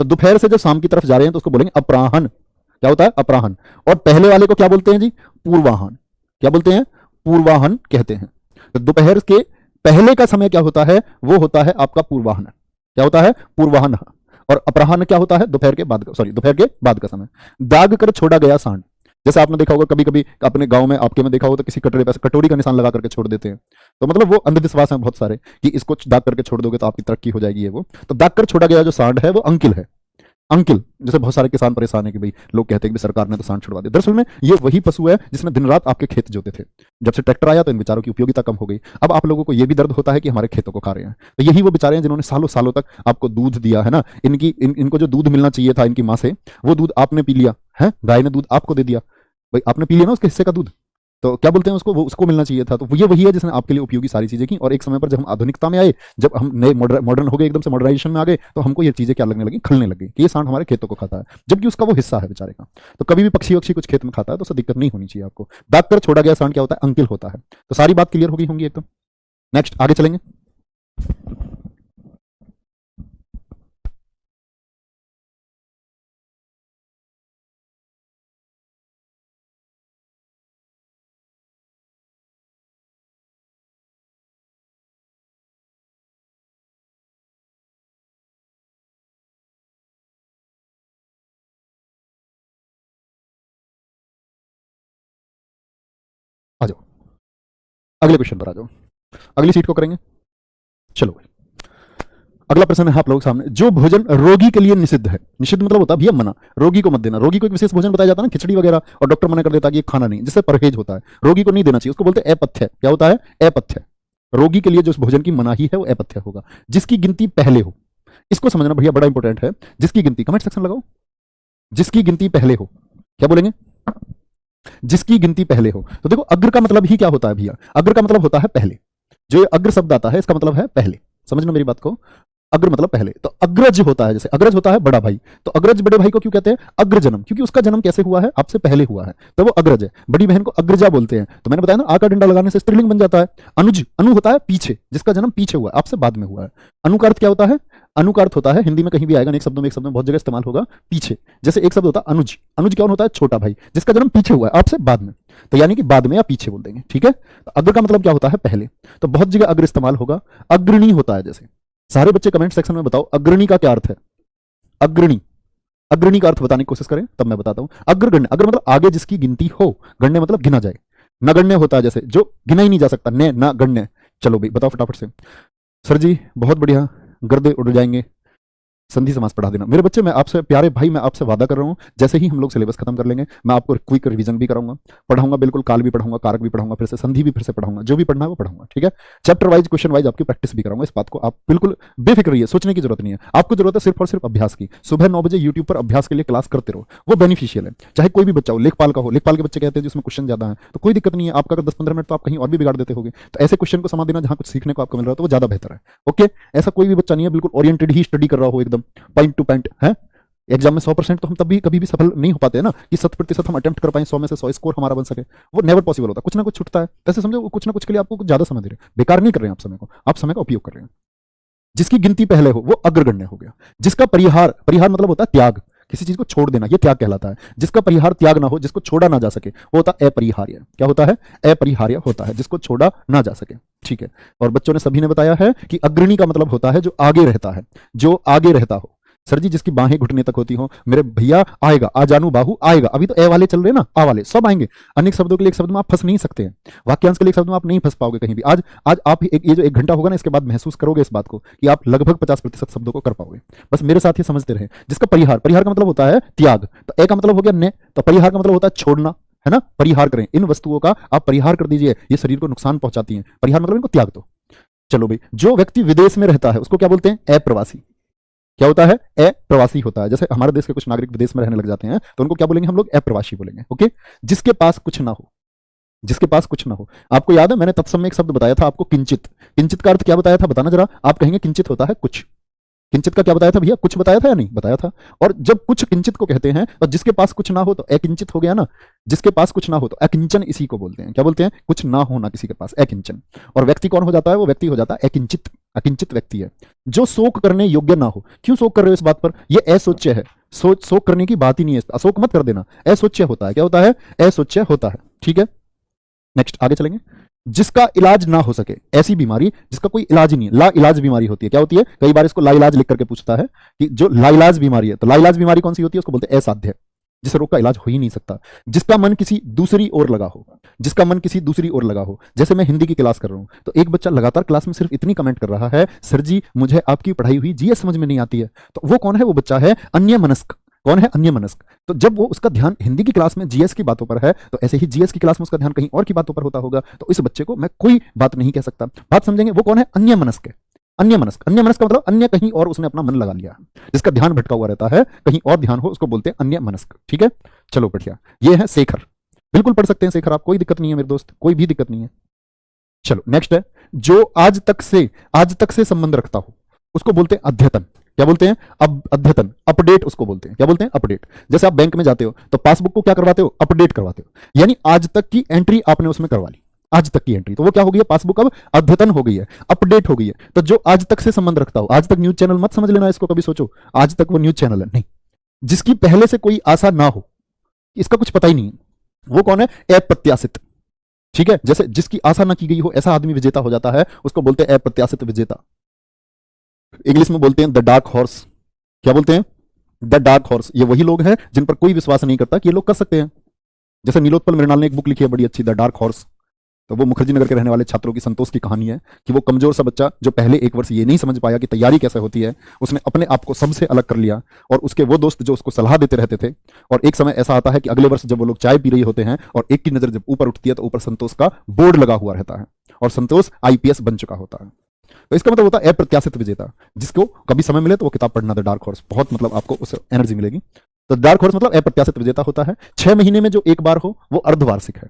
तो दोपहर से जब शाम की तरफ जा रहे हैं तो उसको बोलेंगे अपराहन। क्या होता है? अपराहन। और पहले वाले को क्या बोलते हैं जी? पूर्वाहन। क्या बोलते हैं? पूर्वाहन कहते हैं। तो दोपहर के पहले का समय क्या होता है? वो होता है आपका पूर्वाहन। क्या होता है? पूर्वाहन। और अपराहन क्या होता है? दोपहर के बाद का, सॉरी, दोपहर के बाद का समय। दाग कर छोड़ा गया सांड, जैसे आपने देखा होगा कभी कभी अपने गांव में, आपके में देखा होगा तो किसी कटोरे पे कटोरी का निशान लगा करके छोड़ देते हैं। तो मतलब वो अंधविश्वास है बहुत सारे कि इसको दाग करके छोड़ दोगे तो आपकी तरक्की हो जाएगी। ये वो तो दाग कर छोड़ा गया जो सांड है वो अंकिल है। अंकिल, जैसे बहुत सारे किसान परेशान है कि भाई लोग कहते हैं कि सरकार ने तो सांड छुड़वा दिया। दरअसल में ये वही पशु है जिसने दिन रात आपके खेत जोते थे। जब से ट्रैक्टर आया तो इन बेचारों की उपयोगिता कम हो गई। अब आप लोगों को ये भी दर्द होता है कि हमारे खेतों को खा रहे हैं। तो यही वो बेचारे हैं जिन्होंने सालों सालों तक आपको दूध दिया है ना। इनको जो दूध मिलना चाहिए था इनकी माँ से, वो दूध आपने पी लिया है। गाय ने दूध आपको दे दिया, भाई आपने पी लिया ना उसके हिस्से का दूध, तो क्या बोलते हैं उसको, वो उसको मिलना चाहिए था। तो ये वही है जिसने आपके लिए उपयोगी सारी चीजें की। और एक समय पर जब हम आधुनिकता में आए, जब हम नए मॉडर्न हो गए, एकदम से मॉडर्नाइजेशन में आ गए, तो हमको ये चीजें क्या लगने लगी? खलने लगी कि ये सांड हमारे खेतों को खाता है, जबकि उसका वो हिस्सा है बेचारे का। तो कभी भी पक्षी वक्षी कुछ खेत में खाता है तो उससे दिक्कत नहीं होनी चाहिए आपको। दाग कर छोड़ा गया सांड क्या होता है? अंकिल होता है। तो सारी बात क्लियर हो गई होंगी एकदम। नेक्स्ट आगे चलेंगे। आ जाओ, अगले क्वेश्चन पर आ जाओ। अगली सीट को करेंगे। चलो भाई, अगला प्रश्न है आप लोगों के सामने। जो भोजन रोगी के लिए निषिद्ध है, निषिद्ध मतलब होता है भैया मना, रोगी को मत देना। रोगी को एक विशेष भोजन बताया जाता है ना, खिचड़ी वगैरह, और डॉक्टर मना कर देता है कि ये खाना नहीं, जिससे परहेज होता है, रोगी को नहीं देना चाहिए, उसको बोलते हैं अपथ्य। क्या होता है? अपथ्य। रोगी के लिए जो भोजन की मनाही है वो अपथ्य होगा, जिसकी गिनती पहले हो। इसको समझना भैया बड़ा इंपॉर्टेंट है। जिसकी गिनती, कमेंट सेक्शन लगाओ, जिसकी गिनती पहले हो। क्या बोलेंगे? जिसकी गिनती पहले हो। तो देखो अग्र का मतलब ही क्या होता है भैया? अग्र का मतलब होता है पहले। जो ये अग्र शब्द आता है इसका मतलब है पहले। समझना मेरी बात को, अग्र मतलब पहले। तो अग्रज होता है, जैसे अग्रज होता है बड़ा भाई, तो अग्रज बड़े भाई को क्यों कहते हैं? अग्रजन्म, क्योंकि उसका जन्म कैसे हुआ है? आपसे पहले हुआ है, तो वो अग्रज है। बड़ी बहन को अग्रजा बोलते हैं। तो मैंने बताया ना, आ का डंडा लगाने से स्त्रीलिंग बन जाता है। अनुज, अनु होता है पीछे, जिसका जन्म पीछे हुआ है, आपसे बाद में हुआ है। अनु का अर्थ क्या होता है? अनु का अर्थ होता है, हिंदी में कहीं भी आएगा, एक शब्द में, एक शब्द में बहुत जगह इस्तेमाल होगा, पीछे। जैसे एक शब्द होता है अनुज, अनुज क्या होता है? छोटा भाई, जिसका जन्म पीछे हुआ है, आपसे बाद में। तो यानी कि बाद में या पीछे बोल देंगे, ठीक है। तो अग्र का मतलब क्या होता है? पहले। तो बहुत जगह अग्र इस्तेमाल होगा। अग्रणी होता है, जैसे सारे बच्चे कमेंट सेक्शन में बताओ अग्रणी का क्या अर्थ है? अग्रणी, अग्रणी का अर्थ बताने की कोशिश करें तब मैं बताता हूं। अग्रगण्य, अग्र मतलब आगे जिसकी गिनती हो, गण्य मतलब गिना जाए। नगण्य होता है जैसे जो गिना ही नहीं जा सकता, न ना गण्य। चलो भाई बताओ फटाफट से। सर जी बहुत बढ़िया, गर्दे उड़ जाएंगे, संधि समास पढ़ा देना। मेरे बच्चे, मैं आपसे प्यारे भाई, मैं आपसे वादा कर रहा हूं, जैसे ही हम लोग सिलेबस खत्म कर लेंगे मैं आपको क्विक रिवीजन भी कराऊंगा, पढ़ाऊंगा बिल्कुल, काल भी पढ़ाऊंगा, कारक भी पढ़ाऊंगा, फिर से संधि भी फिर से पढ़ाऊंगा, जो भी पढ़ना है वो पढ़ाऊंगा, ठीक है। चैप्टर वाइज, क्वेश्चन वाइज आपकी प्रैक्टिस भी कराऊंगा। इस बात को आप बिल्कुल बेफिक्र रहिए, सोचने की जरूरत नहीं है। आपको जरूरत है सिर्फ और सिर्फ अभ्यास की। सुबह 9 बजे यूट्यूब पर अभ्यास के लिए क्लास करते रहो, वो बेनिफिशियल है। चाहे कोई भी बच्चा हो, लेखपाल का हो, लेखपाल के बच्चे कहते हैं जिसमें क्वेश्चन ज्यादा है, तो कोई दिक्कत नहीं है। आपका अगर 10-15 मिनट तो आप कहीं और भी बिगाड़ देते होगे, तो ऐसे क्वेश्चन को समा देना जहां कुछ सीखने को आपको मिल रहा है, तो वो ज्यादा बेहतर है। ओके, ऐसा कोई भी बच्चा नहीं है, बिल्कुल ओरिएंटेड ही स्टडी कर रहा हो, एकदम पॉइंट टू पॉइंट है। एग्जाम में 100% तो हम तभी कभी भी सफल नहीं हो पाते हैं ना, कि 100% हम अटेम्प्ट कर पाए, 100 में से 100 स्कोर हमारा बन सके, वो नेवर पॉसिबल होता। कुछ ना कुछ छूटता है। वैसे समझो कुछ ना कुछ के लिए आपको कुछ ज्यादा समय दे रहे हैं, बेकार नहीं कर रहे हैं आप समय को, आप समय का उपयोग कर रहे हैं। जिसकी गिनती पहले हो वो अग्रगण्य हो गया। जिसका परिहार, परिहार मतलब होता है त्याग, किसी चीज को छोड़ देना, ये त्याग कहलाता है। जिसका परिहार त्याग ना हो, जिसको छोड़ा ना जा सके, वो होता है अपरिहार्य। क्या होता है? अपरिहार्य होता है, जिसको छोड़ा ना जा सके, ठीक है। और बच्चों ने सभी ने बताया है कि अग्रणी का मतलब होता है जो आगे रहता है, जो आगे रहता हो। सर जी जिसकी बाहें घुटने तक होती हो, मेरे भैया आएगा, आ जानू बाहू आएगा। अभी तो ए वाले चल रहे ना, आ वाले सब आएंगे। अनेक शब्दों के लिए एक शब्द में आप फंस नहीं सकते हैं, वाक्यांश के लिए एक शब्द में आप नहीं फंस पाओगे कहीं भी। आज आज आप ये जो 1 घंटा होगा ना, इसके बाद महसूस करोगे इस बात को कि आप लगभग 50% शब्दों को कर पाओगे। बस मेरे साथ ही समझते रहे। जिसका परिहार, परिहार का मतलब होता है त्याग, तो ए का मतलब हो गया ने, तो परिहार का मतलब होता है छोड़ना, है ना। परिहार करें, इन वस्तुओं का आप परिहार कर दीजिए, ये शरीर को नुकसान पहुंचाती हैं। परिहार मतलब इनको त्याग दो। चलो भाई, जो व्यक्ति विदेश में रहता है उसको क्या बोलते हैं? अप्रवासी। क्या होता है? अप्रवासी होता है। जैसे हमारे देश के कुछ नागरिक विदेश में रहने लग जाते हैं, तो उनको क्या बोलेंगे हम लोग? अप्रवासी बोलेंगे। ओके, जिसके पास कुछ ना हो, जिसके पास कुछ ना हो। आपको याद है मैंने तत्सम में एक शब्द बताया था आपको, किंचित। किंचित का अर्थ क्या बताया था? बताना जरा। आप कहेंगे किंचित होता है कुछ, किंचित का क्या बताया था भैया, कुछ बताया था या नहीं बताया था। और जब कुछ किंचित को कहते हैं तो जिसके पास कुछ ना हो तो अकिंचित हो गया ना, जिसके पास कुछ ना हो तो अकिंचन इसी को बोलते हैं। क्या बोलते हैं, कुछ ना हो ना किसी के पास, अकिंचन। और व्यक्ति कौन हो जाता है, वो व्यक्ति हो जाता है अकिंचित। अकिंचित व्यक्ति है जो शोक करने योग्य ना हो। क्यों शोक कर रहे हो इस बात पर, ये असोच्य है, शोक करने की बात ही नहीं है, अशोक मत कर देना, असोच्य होता है। क्या होता है, असोच्य होता है। ठीक है, नेक्स्ट आगे चलेंगे। जिसका इलाज ना हो सके, ऐसी बीमारी जिसका कोई इलाज ही नहीं है, ला इलाज बीमारी होती है। क्या होती है, कई बार इसको ला इलाज लिख करके पूछता है कि जो ला इलाज बीमारी है, तो ला इलाज बीमारी कौन सी होती है, उसको बोलते हैं असाध्य, जिसे रोग का इलाज हो ही नहीं सकता। जिसका मन किसी दूसरी ओर लगा हो, जिसका मन किसी दूसरी ओर लगा हो। जैसे मैं हिंदी की क्लास कर रहा हूं तो एक बच्चा लगातार क्लास में सिर्फ इतनी कमेंट कर रहा है, सर जी मुझे आपकी पढ़ाई हुई जीएस समझ में नहीं आती है। तो वो कौन है, वो बच्चा है अन्य मनस्क। कौन है, अन्य मनस्क। तो जब वो उसका ध्यान हिंदी की क्लास में जीएस की बातों पर है, तो ऐसे ही जीएस की क्लास में उसका ध्यान कहीं और की बातों पर होता होगा। तो इस बच्चे को मैं कोई बात नहीं कह सकता। बात समझेंगे, वो कौन है, अन्य मनस्क है। अन्य मनस्क, अन्य मनस्क का मतलब अन्य कहीं और उसने अपना मन लगा लिया, जिसका ध्यान भटका हुआ रहता है, कहीं और ध्यान हो, उसको बोलते हैं अन्य मनस्क। ठीक है, चलो बढ़िया। ये है शेखर, बिल्कुल पढ़ सकते हैं शेखर आप, कोई दिक्कत नहीं है मेरे दोस्त, कोई भी दिक्कत नहीं है। चलो नेक्स्ट है, जो आज तक से संबंध रखता हो उसको बोलते हैं अद्यतन। क्या बोलते हैं, अब अद्यतन, अपडेट उसको बोलते हैं। क्या बोलते हैं, अपडेट। जैसे आप बैंक में जाते हो तो पासबुक को क्या करवाते हो, अपडेट करवाते हो, यानी आज तक की एंट्री आपने उसमें करवा ली, आज तक की एंट्री, तो वो क्या हो गई है, पासबुक अब अद्यतन हो गई है, अपडेट हो गई है। तो जो आज तक से संबंध रखता हो, आज तक न्यूज चैनल मत समझ लेना इसको, कभी सोचो आज तक वो न्यूज चैनल है, नहीं। जिसकी पहले से कोई आशा ना हो, इसका कुछ पता ही नहीं है, वो कौन है, अप्रत्याशित। ठीक है, जैसे जिसकी आशा ना की गई हो ऐसा आदमी विजेता हो जाता है, उसको बोलते हैं अप्रत्याशित विजेता। इंग्लिश में बोलते हैं द डार्क हॉर्स। क्या बोलते हैं, द डार्क हॉर्स। ये वही लोग हैं जिन पर कोई विश्वास नहीं करता कि ये लोग कर सकते हैं। जैसे नीलोत्पल मृणाल ने एक बुक लिखी है बड़ी अच्छी, द डार्क हॉर्स। तो वो मुखर्जी नगर के रहने वाले छात्रों की संतोष की कहानी है कि वो कमजोर सा बच्चा जो पहले एक वर्ष ये नहीं समझ पाया कि तैयारी कैसे होती है, उसने अपने आप को सबसे अलग कर लिया, और उसके वो दोस्त जो उसको सलाह देते रहते थे। और एक समय ऐसा आता है कि अगले वर्ष जब वो लोग चाय पी रही होते हैं और एक की नजर जब ऊपर उठती है तो ऊपर संतोष का बोर्ड लगा हुआ रहता है और संतोष आईपीएस बन चुका होता है। तो इसका मतलब होता है अप्रत्याशित विजेता। जिसको कभी समय मिले तो वो किताब पढ़ना, द डार्क हॉर्स, बहुत मतलब आपको उससे एनर्जी मिलेगी। तो डार्क हॉर्स मतलब अप्रत्याशित विजेता होता है। 6 महीने में जो एक बार हो वो अर्धवार्षिक है,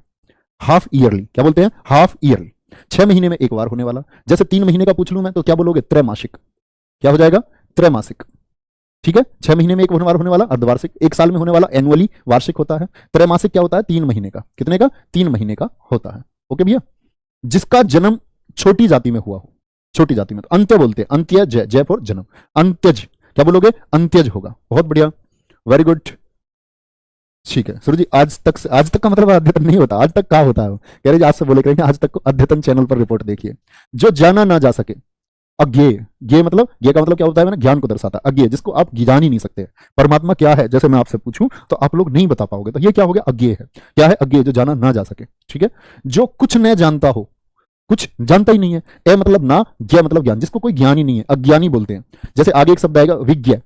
हाफ ईयरली। क्या बोलते हैं, हाफ ईयरली, 6 महीने में एक बार होने वाला। जैसे 3 महीने का पूछ लूं मैं तो क्या बोलोगे, त्रैमासिक। क्या हो जाएगा, त्रैमासिक। ठीक है, 6 महीने में एक बार होने वाला अर्धवार्षिक, 1 साल में होने वाला एनुअली वार्षिक होता है। त्रैमासिक क्या होता है, 3 महीने का। कितने का, 3 महीने का होता है। ओके भैया। जिसका जन्म छोटी जाति में हुआ हो, छोटी जाति में, तो अंत्य बोलते हैं, अंत्य जय, जय फॉर जन्म, अंत्यज। क्या बोलोगे, अंत्यज होगा। बहुत बढ़िया, वेरी गुड। ठीक है सुरु जी, आज तक का मतलब अद्यतन नहीं होता, आज तक क्या होता है, कह रहे आज से बोले करेंगे, आज तक को अद्यतन चैनल पर रिपोर्ट देखिए। जो जाना ना जा सके, अज्ञेय। ज्ञेय मतलब, ज्ञेय का मतलब क्या होता है, मैंने ज्ञान को दर्शाता है। अज्ञेय, जिसको आप जान ही नहीं सकते। परमात्मा क्या है, जैसे मैं आपसे पूछूं तो आप लोग नहीं बता पाओगे, तो ये क्या हो गया, अज्ञेय है। क्या है, अज्ञेय, जो जाना ना जा सके। ठीक है, जो कुछ न जानता हो, कुछ जानता ही नहीं है। ए मतलब ना, ज्ञ मतलब ज्ञान, जिसको कोई ज्ञान ही नहीं है, अज्ञानी बोलते हैं। जैसे आगे एक शब्द आएगा विज्ञ,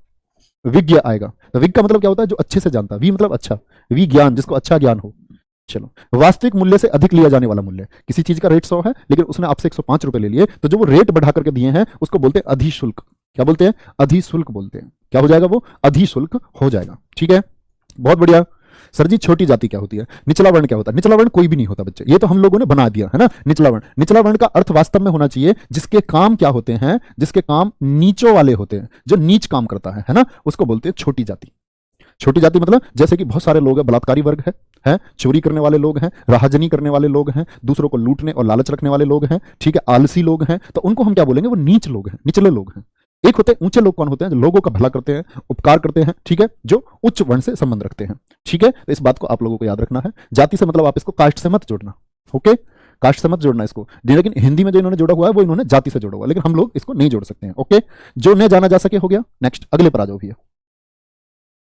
विज्ञ आएगा, तो विज्ञ का मतलब क्या होता है, जो अच्छे से जानता। वी मतलब अच्छा, वी ज्ञान, जिसको अच्छा ज्ञान हो। चलो, वास्तविक मूल्य से अधिक लिया जाने वाला मूल्य। किसी चीज का रेट 100 है लेकिन उसने आपसे 105 रुपए ले लिए, तो जो वो रेट बढ़ा करके दिए हैं उसको बोलते हैं अधिशुल्क। क्या बोलते हैं, अधिशुल्क बोलते हैं। क्या हो जाएगा, वो अधिशुल्क हो जाएगा। ठीक है, बहुत बढ़िया। सर जी छोटी जाति क्या होती है, निचला वर्ण क्या होता है, निचला वर्ण कोई भी नहीं होता बच्चे, ये तो हम लोगों ने बना दिया है ना। निचला वर्ण, निचला वर्ण का अर्थ वास्तव में होना चाहिए जिसके काम क्या होते हैं, जिसके काम नीचों वाले होते हैं, जो नीच काम करता है ना, उसको बोलते हैं छोटी जाति। छोटी जाति मतलब जैसे कि बहुत सारे लोग हैं, बलात्कारी वर्ग है, चोरी करने वाले लोग हैं, राहजनी करने वाले लोग हैं, दूसरों को लूटने और लालच रखने वाले लोग हैं, ठीक है, आलसी लोग हैं, तो उनको हम क्या बोलेंगे, वो नीच लोग हैं, निचले लोग हैं। एक होते हैं ऊंचे लोग, कौन होते हैं, जो लोगों का भला करते हैं, उपकार करते हैं, ठीक है, जो उच्च वर्ण से संबंध रखते हैं। ठीक है, तो इस बात को आप लोगों को याद रखना है। जाति से मतलब आप इसको कास्ट से मत जोड़ना, ओके, कास्ट से मत जोड़ना इसको। लेकिन हिंदी में जो इन्होंने जोड़ा हुआ है वो इन्होंने जाति से जोड़ा हुआ है, लेकिन हम लोग इसको नहीं जोड़ सकते हैं। ओके, जो न जाना जा सके हो गया। नेक्स्ट, अगले पर आ जाओ भैया।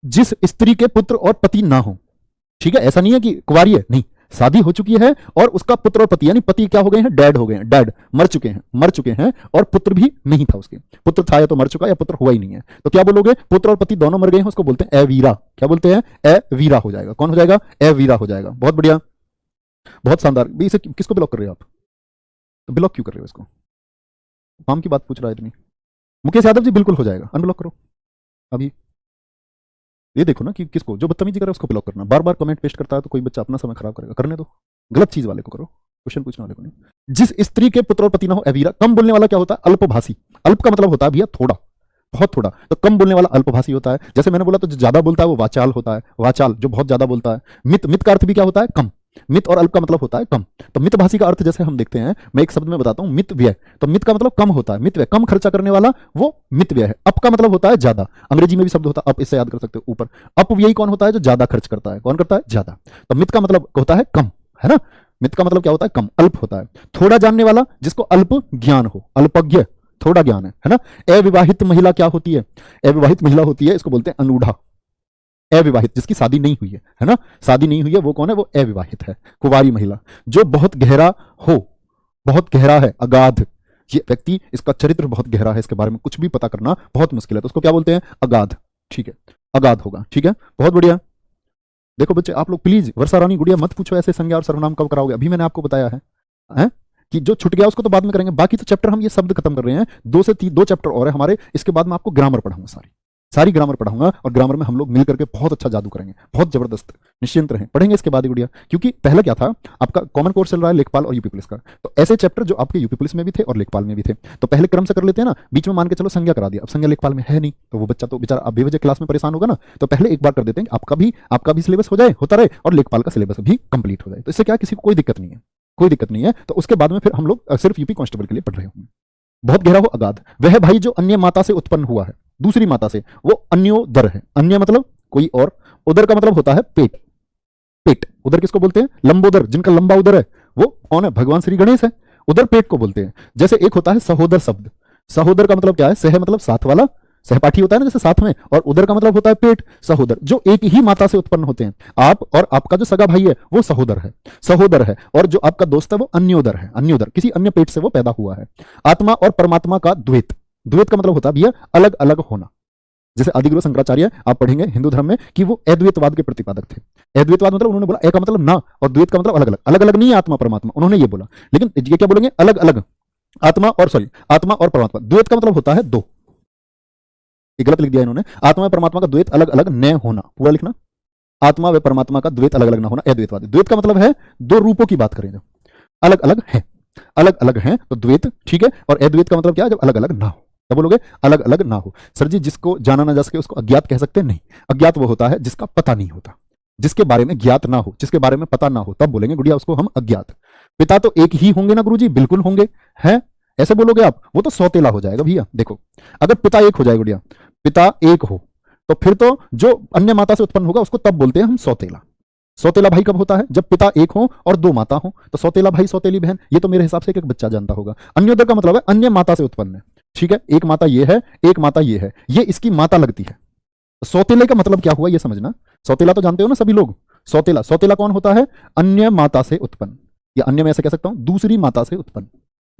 जिस स्त्री के पुत्र और पति ना हो, ठीक है, ऐसा नहीं है कि कुंवारी है, नहीं, शादी हो चुकी है और उसका पुत्र और पति, यानी पति क्या हो गए हैं, डैड हो गए हैं, डैड मर चुके हैं और पुत्र भी नहीं था उसके, पुत्र था या तो मर चुका या पुत्र हुआ ही नहीं है, तो क्या बोलोगे, पुत्र और पति दोनों मर गए हैं, उसको बोलते हैं अवीरा। क्या बोलते हैं, अवीरा हो जाएगा। कौन हो जाएगा, अवीरा हो जाएगा। बहुत बढ़िया, बहुत शानदार। इसे किसको ब्लॉक कर रहे हो आप, तो ब्लॉक क्यों कर रहे हो इसको, काम की बात पूछ रहा है इतनी। मुकेश यादव जी बिल्कुल हो जाएगा, अनब्लॉक करो अभी। ये देखो ना कि किसको, जो बदतमीजी कर रहा है उसको ब्लॉक करना। बार बार कमेंट पेस्ट करता है तो कोई बच्चा अपना समय खराब करेगा, करने दो, गलत चीज वाले को करो, क्वेश्चन पूछने वाले को नहीं। जिस स्त्री के पुत्र और पति ना हो अवीरा। कम बोलने वाला क्या होता है, अल्पभाषी। अल्प का मतलब होता है भैया थोड़ा, बहुत थोड़ा। तो कम बोलने वाला अल्पभाषी होता है। जैसे मैंने बोला, तो जो ज्यादा बोलता है वो वाचाल होता है, वाचाल जो बहुत ज्यादा बोलता है। मित, मित का अर्थ भी क्या होता है? कम। मित और अल्प का मतलब होता है कम। तो मितभाषी का अर्थ जैसे हम देखते हैं, मैं एक शब्द में बताता हूं, मित व्यय। तो मित का मतलब कम होता है, मित व्यय कम खर्चा करने वाला, वो मित व्यय है। अप का मतलब होता है ज्यादा। अंग्रेजी में भी शब्द होता है अप, इससे याद कर सकते हो ऊपर। अपव्ययी कौन होता है? जो ज्यादा खर्च करता है। कौन करता है? ज्यादा। तो मित का मतलब होता है कम, है ना। मित का मतलब क्या होता है? कम। अल्प होता है थोड़ा जानने वाला, जिसको अल्प ज्ञान हो, अल्पज्ञ, थोड़ा ज्ञान है ना। अविवाहित महिला क्या होती है? अविवाहित महिला होती है, इसको बोलते हैं अनूढ़ा। अविवाहित, जिसकी शादी नहीं हुई है ना, शादी नहीं हुई है, वो कौन है? वो अविवाहित है, कुंवारी महिला। जो बहुत गहरा हो, बहुत गहरा है, अगाध, ये व्यक्ति, इसका चरित्र बहुत गहरा है, इसके बारे में कुछ भी पता करना बहुत मुश्किल है, तो उसको क्या बोलते हैं? अगाध। ठीक है, अगाध होगा। ठीक है, बहुत बढ़िया। देखो बच्चे, आप लोग प्लीज वर्षा रानी गुड़िया मत पूछो ऐसे संज्ञा और सर्वनाम कब कराओगे, अभी मैंने आपको बताया है कि जो छूट गया उसको तो बाद में करेंगे। बाकी तो चैप्टर हम ये शब्द खत्म कर रहे हैं, 2 चैप्टर और है हमारे। इसके बाद मैं आपको ग्रामर पढ़ाऊंगा, सारी ग्रामर पढ़ाऊंगा, और ग्रामर में हम लोग मिल करके बहुत अच्छा जादू करेंगे, बहुत जबरदस्त। निश्चिंत रहें, पढ़ेंगे इसके बाद ही गुड़िया। क्योंकि पहले क्या था, आपका कॉमन कोर्स चल रहा है लेखपाल और यूपी पुलिस का, तो ऐसे चैप्टर जो आपके यूपी पुलिस में भी थे और लेखपाल में भी थे, तो पहले क्रम से कर लेते हैं ना। बीच में मान के चलो संज्ञा करा दिया, अब संज्ञा लेखपाल में है नहीं, तो वो बच्चा तो बेचारा अब बेवजह क्लास में परेशान होगा ना। तो पहले एक बार कर देते हैं, आपका भी सिलेबस हो जाए, होता रहे, और लेखपाल का सिलेबस भी कंप्लीट हो जाए। तो इससे क्या, किसी को कोई दिक्कत नहीं है, कोई दिक्कत नहीं है। तो उसके बाद में फिर हम लोग सिर्फ यूपी कांस्टेबल के लिए पढ़ रहे होंगे। बहुत गहरा हो, अगाध। वह भाई जो अन्य माता से उत्पन्न हुआ है, दूसरी माता से, वो अन्योदर है। अन्य मतलब कोई और, उदर का मतलब होता है पेट। पेट, उदर किसको बोलते हैं? लंबोदर, जिनका लंबा उदर है, वो कौन है? भगवान श्री गणेश है। उदर पेट को बोलते हैं। जैसे एक होता है सहोदर शब्द, सहोदर का मतलब क्या है? सह मतलब साथ वाला, सहपाठी होता है ना जैसे साथ में, और उदर का मतलब होता है पेट। सहोदर जो एक ही माता से उत्पन्न होते हैं। आप और आपका जो सगा भाई है वो सहोदर है, सहोदर है, और जो आपका दोस्त है वो अन्योदर है, अन्योदर, किसी अन्य पेट से वो पैदा हुआ है। आत्मा और परमात्मा का द्वैत, द्वैत का मतलब होता है भैया अलग अलग होना। जैसे आदिगुरु शंकराचार्य आप पढ़ेंगे हिंदू धर्म में कि वो अद्वैतवाद के प्रतिपादक थे। अद्वैतवाद मतलब उन्होंने बोला एक का मतलब ना, और द्वैत का मतलब अलग अलग। अलग अलग नहीं है आत्मा परमात्मा, उन्होंने ये बोला। लेकिन ये क्या बोलेंगे? अलग अलग। आत्मा और परमात्मा, द्वैत का मतलब होता है दो। ये गलत लिख दिया इन्होंने। आत्मा व परमात्मा का द्वैत अलग अलग न होना, पूरा लिखना। आत्मा व परमात्मा का द्वैत अलग अलग न होना, अद्वैतवाद। द्वैत का मतलब है दो रूपों की बात करें, जो अलग अलग है, अलग अलग है, तो द्वैत। ठीक है, और अद्वैत का मतलब क्या है? जब अलग अलग ना हो। क्या बोलोगे? अलग अलग ना हो। सर जी, जिसको जाना ना जा सके उसको अज्ञात कह सकते हैं? नहीं, अज्ञात वो होता है जिसका पता नहीं होता, जिसके बारे में ज्ञात ना हो, जिसके बारे में पता ना हो, तब बोलेंगे गुड़िया उसको हम अज्ञात। पिता तो एक ही होंगे ना गुरुजी? बिल्कुल होंगे, है ऐसे बोलोगे आप, वो तो सौतेला हो जाएगा भैया। देखो, अगर पिता एक हो जाए गुड़िया, पिता एक हो, तो फिर तो जो अन्य माता से उत्पन्न होगा उसको तब बोलते हैं हम सौतेला। सौतेला भाई कब होता है? जब पिता एक हो और दो माता हो, तो सौतेला भाई सौतेली बहन, ये तो मेरे हिसाब से एक बच्चा जानता होगा। अन्योदर का मतलब है अन्य माता से उत्पन्न है। ठीक है, एक माता ये है, एक माता ये है, ये इसकी माता लगती है। सौतेले का मतलब क्या हुआ ये समझना। सौतेला तो जानते हो ना सभी लोग। सौतेला, सौतेला कौन होता है? अन्य माता से उत्पन्न, या अन्य में ऐसे कह सकता हूं दूसरी माता से उत्पन्न,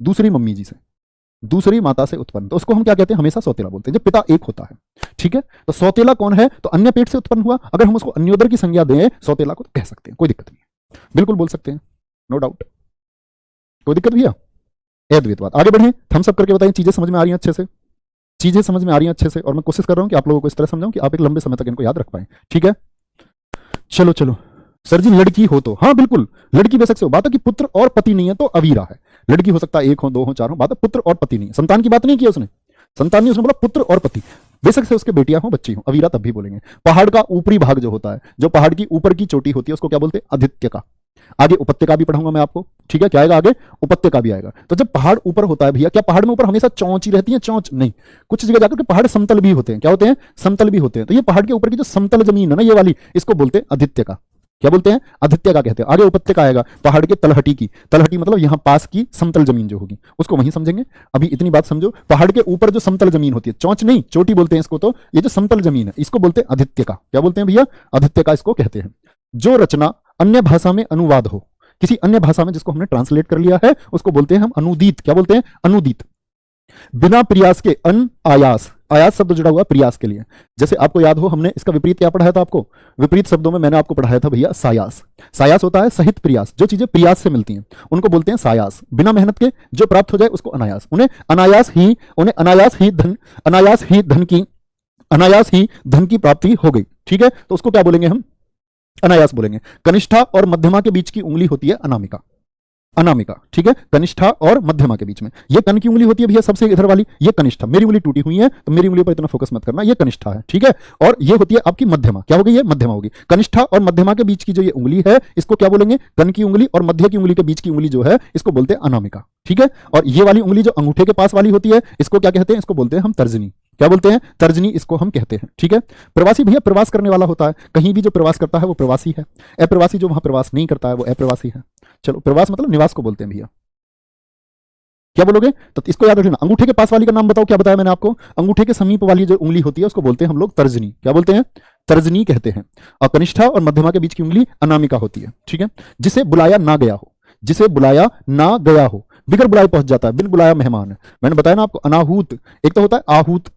दूसरी मम्मी जी से, दूसरी माता से उत्पन्न, तो उसको हम क्या कहते हैं? हमेशा सौतेला बोलते हैं जब पिता एक होता है। ठीक है, तो सौतेला कौन है? तो अन्य पेट से उत्पन्न हुआ। अगर हम उसको अन्योदर की संज्ञा दें सौतेला को, तो कह सकते हैं, कोई दिक्कत नहीं, बिल्कुल बोल सकते हैं, नो डाउट, कोई दिक्कत भैया। अद्वैतवाद। आगे बढ़े, थम्स अप करके बताइए चीजें समझ में आ रही हैं अच्छे से, चीजें समझ में आ रही हैं अच्छे से, और मैं कोशिश कर रहा हूं कि आप लोगों को इस तरह समझाऊं कि आप एक लंबे समय तक इनको याद रख पाए। ठीक है, चलो चलो। सर जी लड़की हो तो, हाँ बिल्कुल लड़की बेशक से हो, बात है कि पुत्र और पति नहीं है तो अवीरा है। लड़की हो सकता है एक हो, दो हो, चार हो, बात है पुत्र और पति नहीं। संतान की बात नहीं की उसने, संतान नहीं, उसने बोला पुत्र और पति। बेशक से उसके बेटियां हो, बच्ची हो, अवीरा तब भी बोलेंगे। पहाड़ का ऊपरी भाग जो होता है, जो पहाड़ की ऊपर की चोटी होती है, उसको क्या बोलते हैं? आदित्य का। आगे उपत्यका भी पढ़ाऊंगा मैं आपको। ठीक है, क्या आएगा आगे? उपत्यका भी आएगा। तो जब पहाड़ ऊपर होता है भैया, क्या पहाड़ में ऊपर हमेशा चौंच ही रहती है? चौंच नहीं, कुछ जगह जाकर के पहाड़ समतल भी होते हैं। क्या होते हैं? समतल भी होते हैं। तो ये पहाड़ के ऊपर की जो समतल जमीन है ना, ये वाली, इसको बोलते हैं आदित्य का। क्या बोलते हैं? आदित्य का कहते हैं। आगे उपत्यका आएगा, पहाड़ के तलहटी की। तलहटी मतलब यहां पास की समतल जमीन जो होगी उसको वहीं समझेंगे। अभी इतनी बात समझो, पहाड़ के ऊपर जो समतल जमीन होती है, चौंच नहीं चोटी बोलते हैं इसको, तो ये जो समतल जमीन है इसको बोलते हैं आदित्य का। क्या बोलते हैं भैया? आदित्य का इसको कहते हैं। जो रचना अन्य भाषा में अनुवाद हो, किसी अन्य भाषा में जिसको हमने ट्रांसलेट कर लिया है, उसको बोलते हैं हम अनुदीत। क्या बोलते हैं? अनुदीत। बिना प्रयास के, अन आयास, आयास शब्द जुड़ा हुआ प्रयास के लिए। जैसे आपको याद हो, हमने इसका विपरीत क्या पढ़ाया था आपको? विपरीत शब्दों में मैंने आपको पढ़ाया था भैया सायास। सायास होता है सहित प्रयास, जो चीजें प्रयास से मिलती हैं उनको बोलते हैं सायास। बिना मेहनत के जो प्राप्त हो जाए उसको अनायास। उन्हें अनायास ही धन की प्राप्ति हो गई। ठीक है, तो उसको क्या बोलेंगे हम? अनायास बोलेंगे। कनिष्ठा और मध्यमा के बीच की उंगली होती है अनामिका। अनामिका, ठीक है, कनिष्ठा और मध्यमा के बीच में। ये कन की उंगली होती है भैया सबसे इधर वाली, ये कनिष्ठा। मेरी उंगली टूटी हुई है तो मेरी उंगली पर इतना फोकस मत करना, ये कनिष्ठा है, ठीक है। और ये होती है आपकी मध्यमा, क्या हो गई, ये मध्यमा होगी। कनिष्ठा और मध्यमा के बीच की जो ये उंगली है इसको क्या बोलेंगे, कन की उंगली, और मध्य की उंगली के बीच की उंगली जो है इसको बोलते हैं अनामिका, ठीक है। और ये वाली उंगली जो अंगूठे के पास वाली होती है इसको क्या कहते हैं, इसको बोलते हैं हम तर्जनी। क्या बोलते हैं, तर्जनी इसको हम कहते हैं, ठीक है। प्रवासी भैया प्रवास करने वाला होता है, कहीं भी जो प्रवास करता है वो प्रवासी है। अप्रवासी जो वहां प्रवास नहीं करता है वो अप्रवासी है। चलो, प्रवास मतलब निवास को बोलते हैं भैया। क्या बोलोगे, तो इसको याद रखना। अंगूठे के पास वाली का नाम बताओ, क्या बताया मैंने आपको, अंगूठे के समीप वाली जो उंगली होती है उसको बोलते हैं हम लोग तर्जनी। क्या बोलते हैं, तर्जनी कहते हैं। और कनिष्ठा और मध्यमा के बीच की उंगली अनामिका होती है, ठीक है। जिसे बुलाया ना गया हो, जिसे बुलाया ना गया हो, बिगर बुलाए पहुंच जाता है, बिन बुलाया मेहमान है। मैंने बताया ना आपको, अनाहूत एक तो होता है आहूत,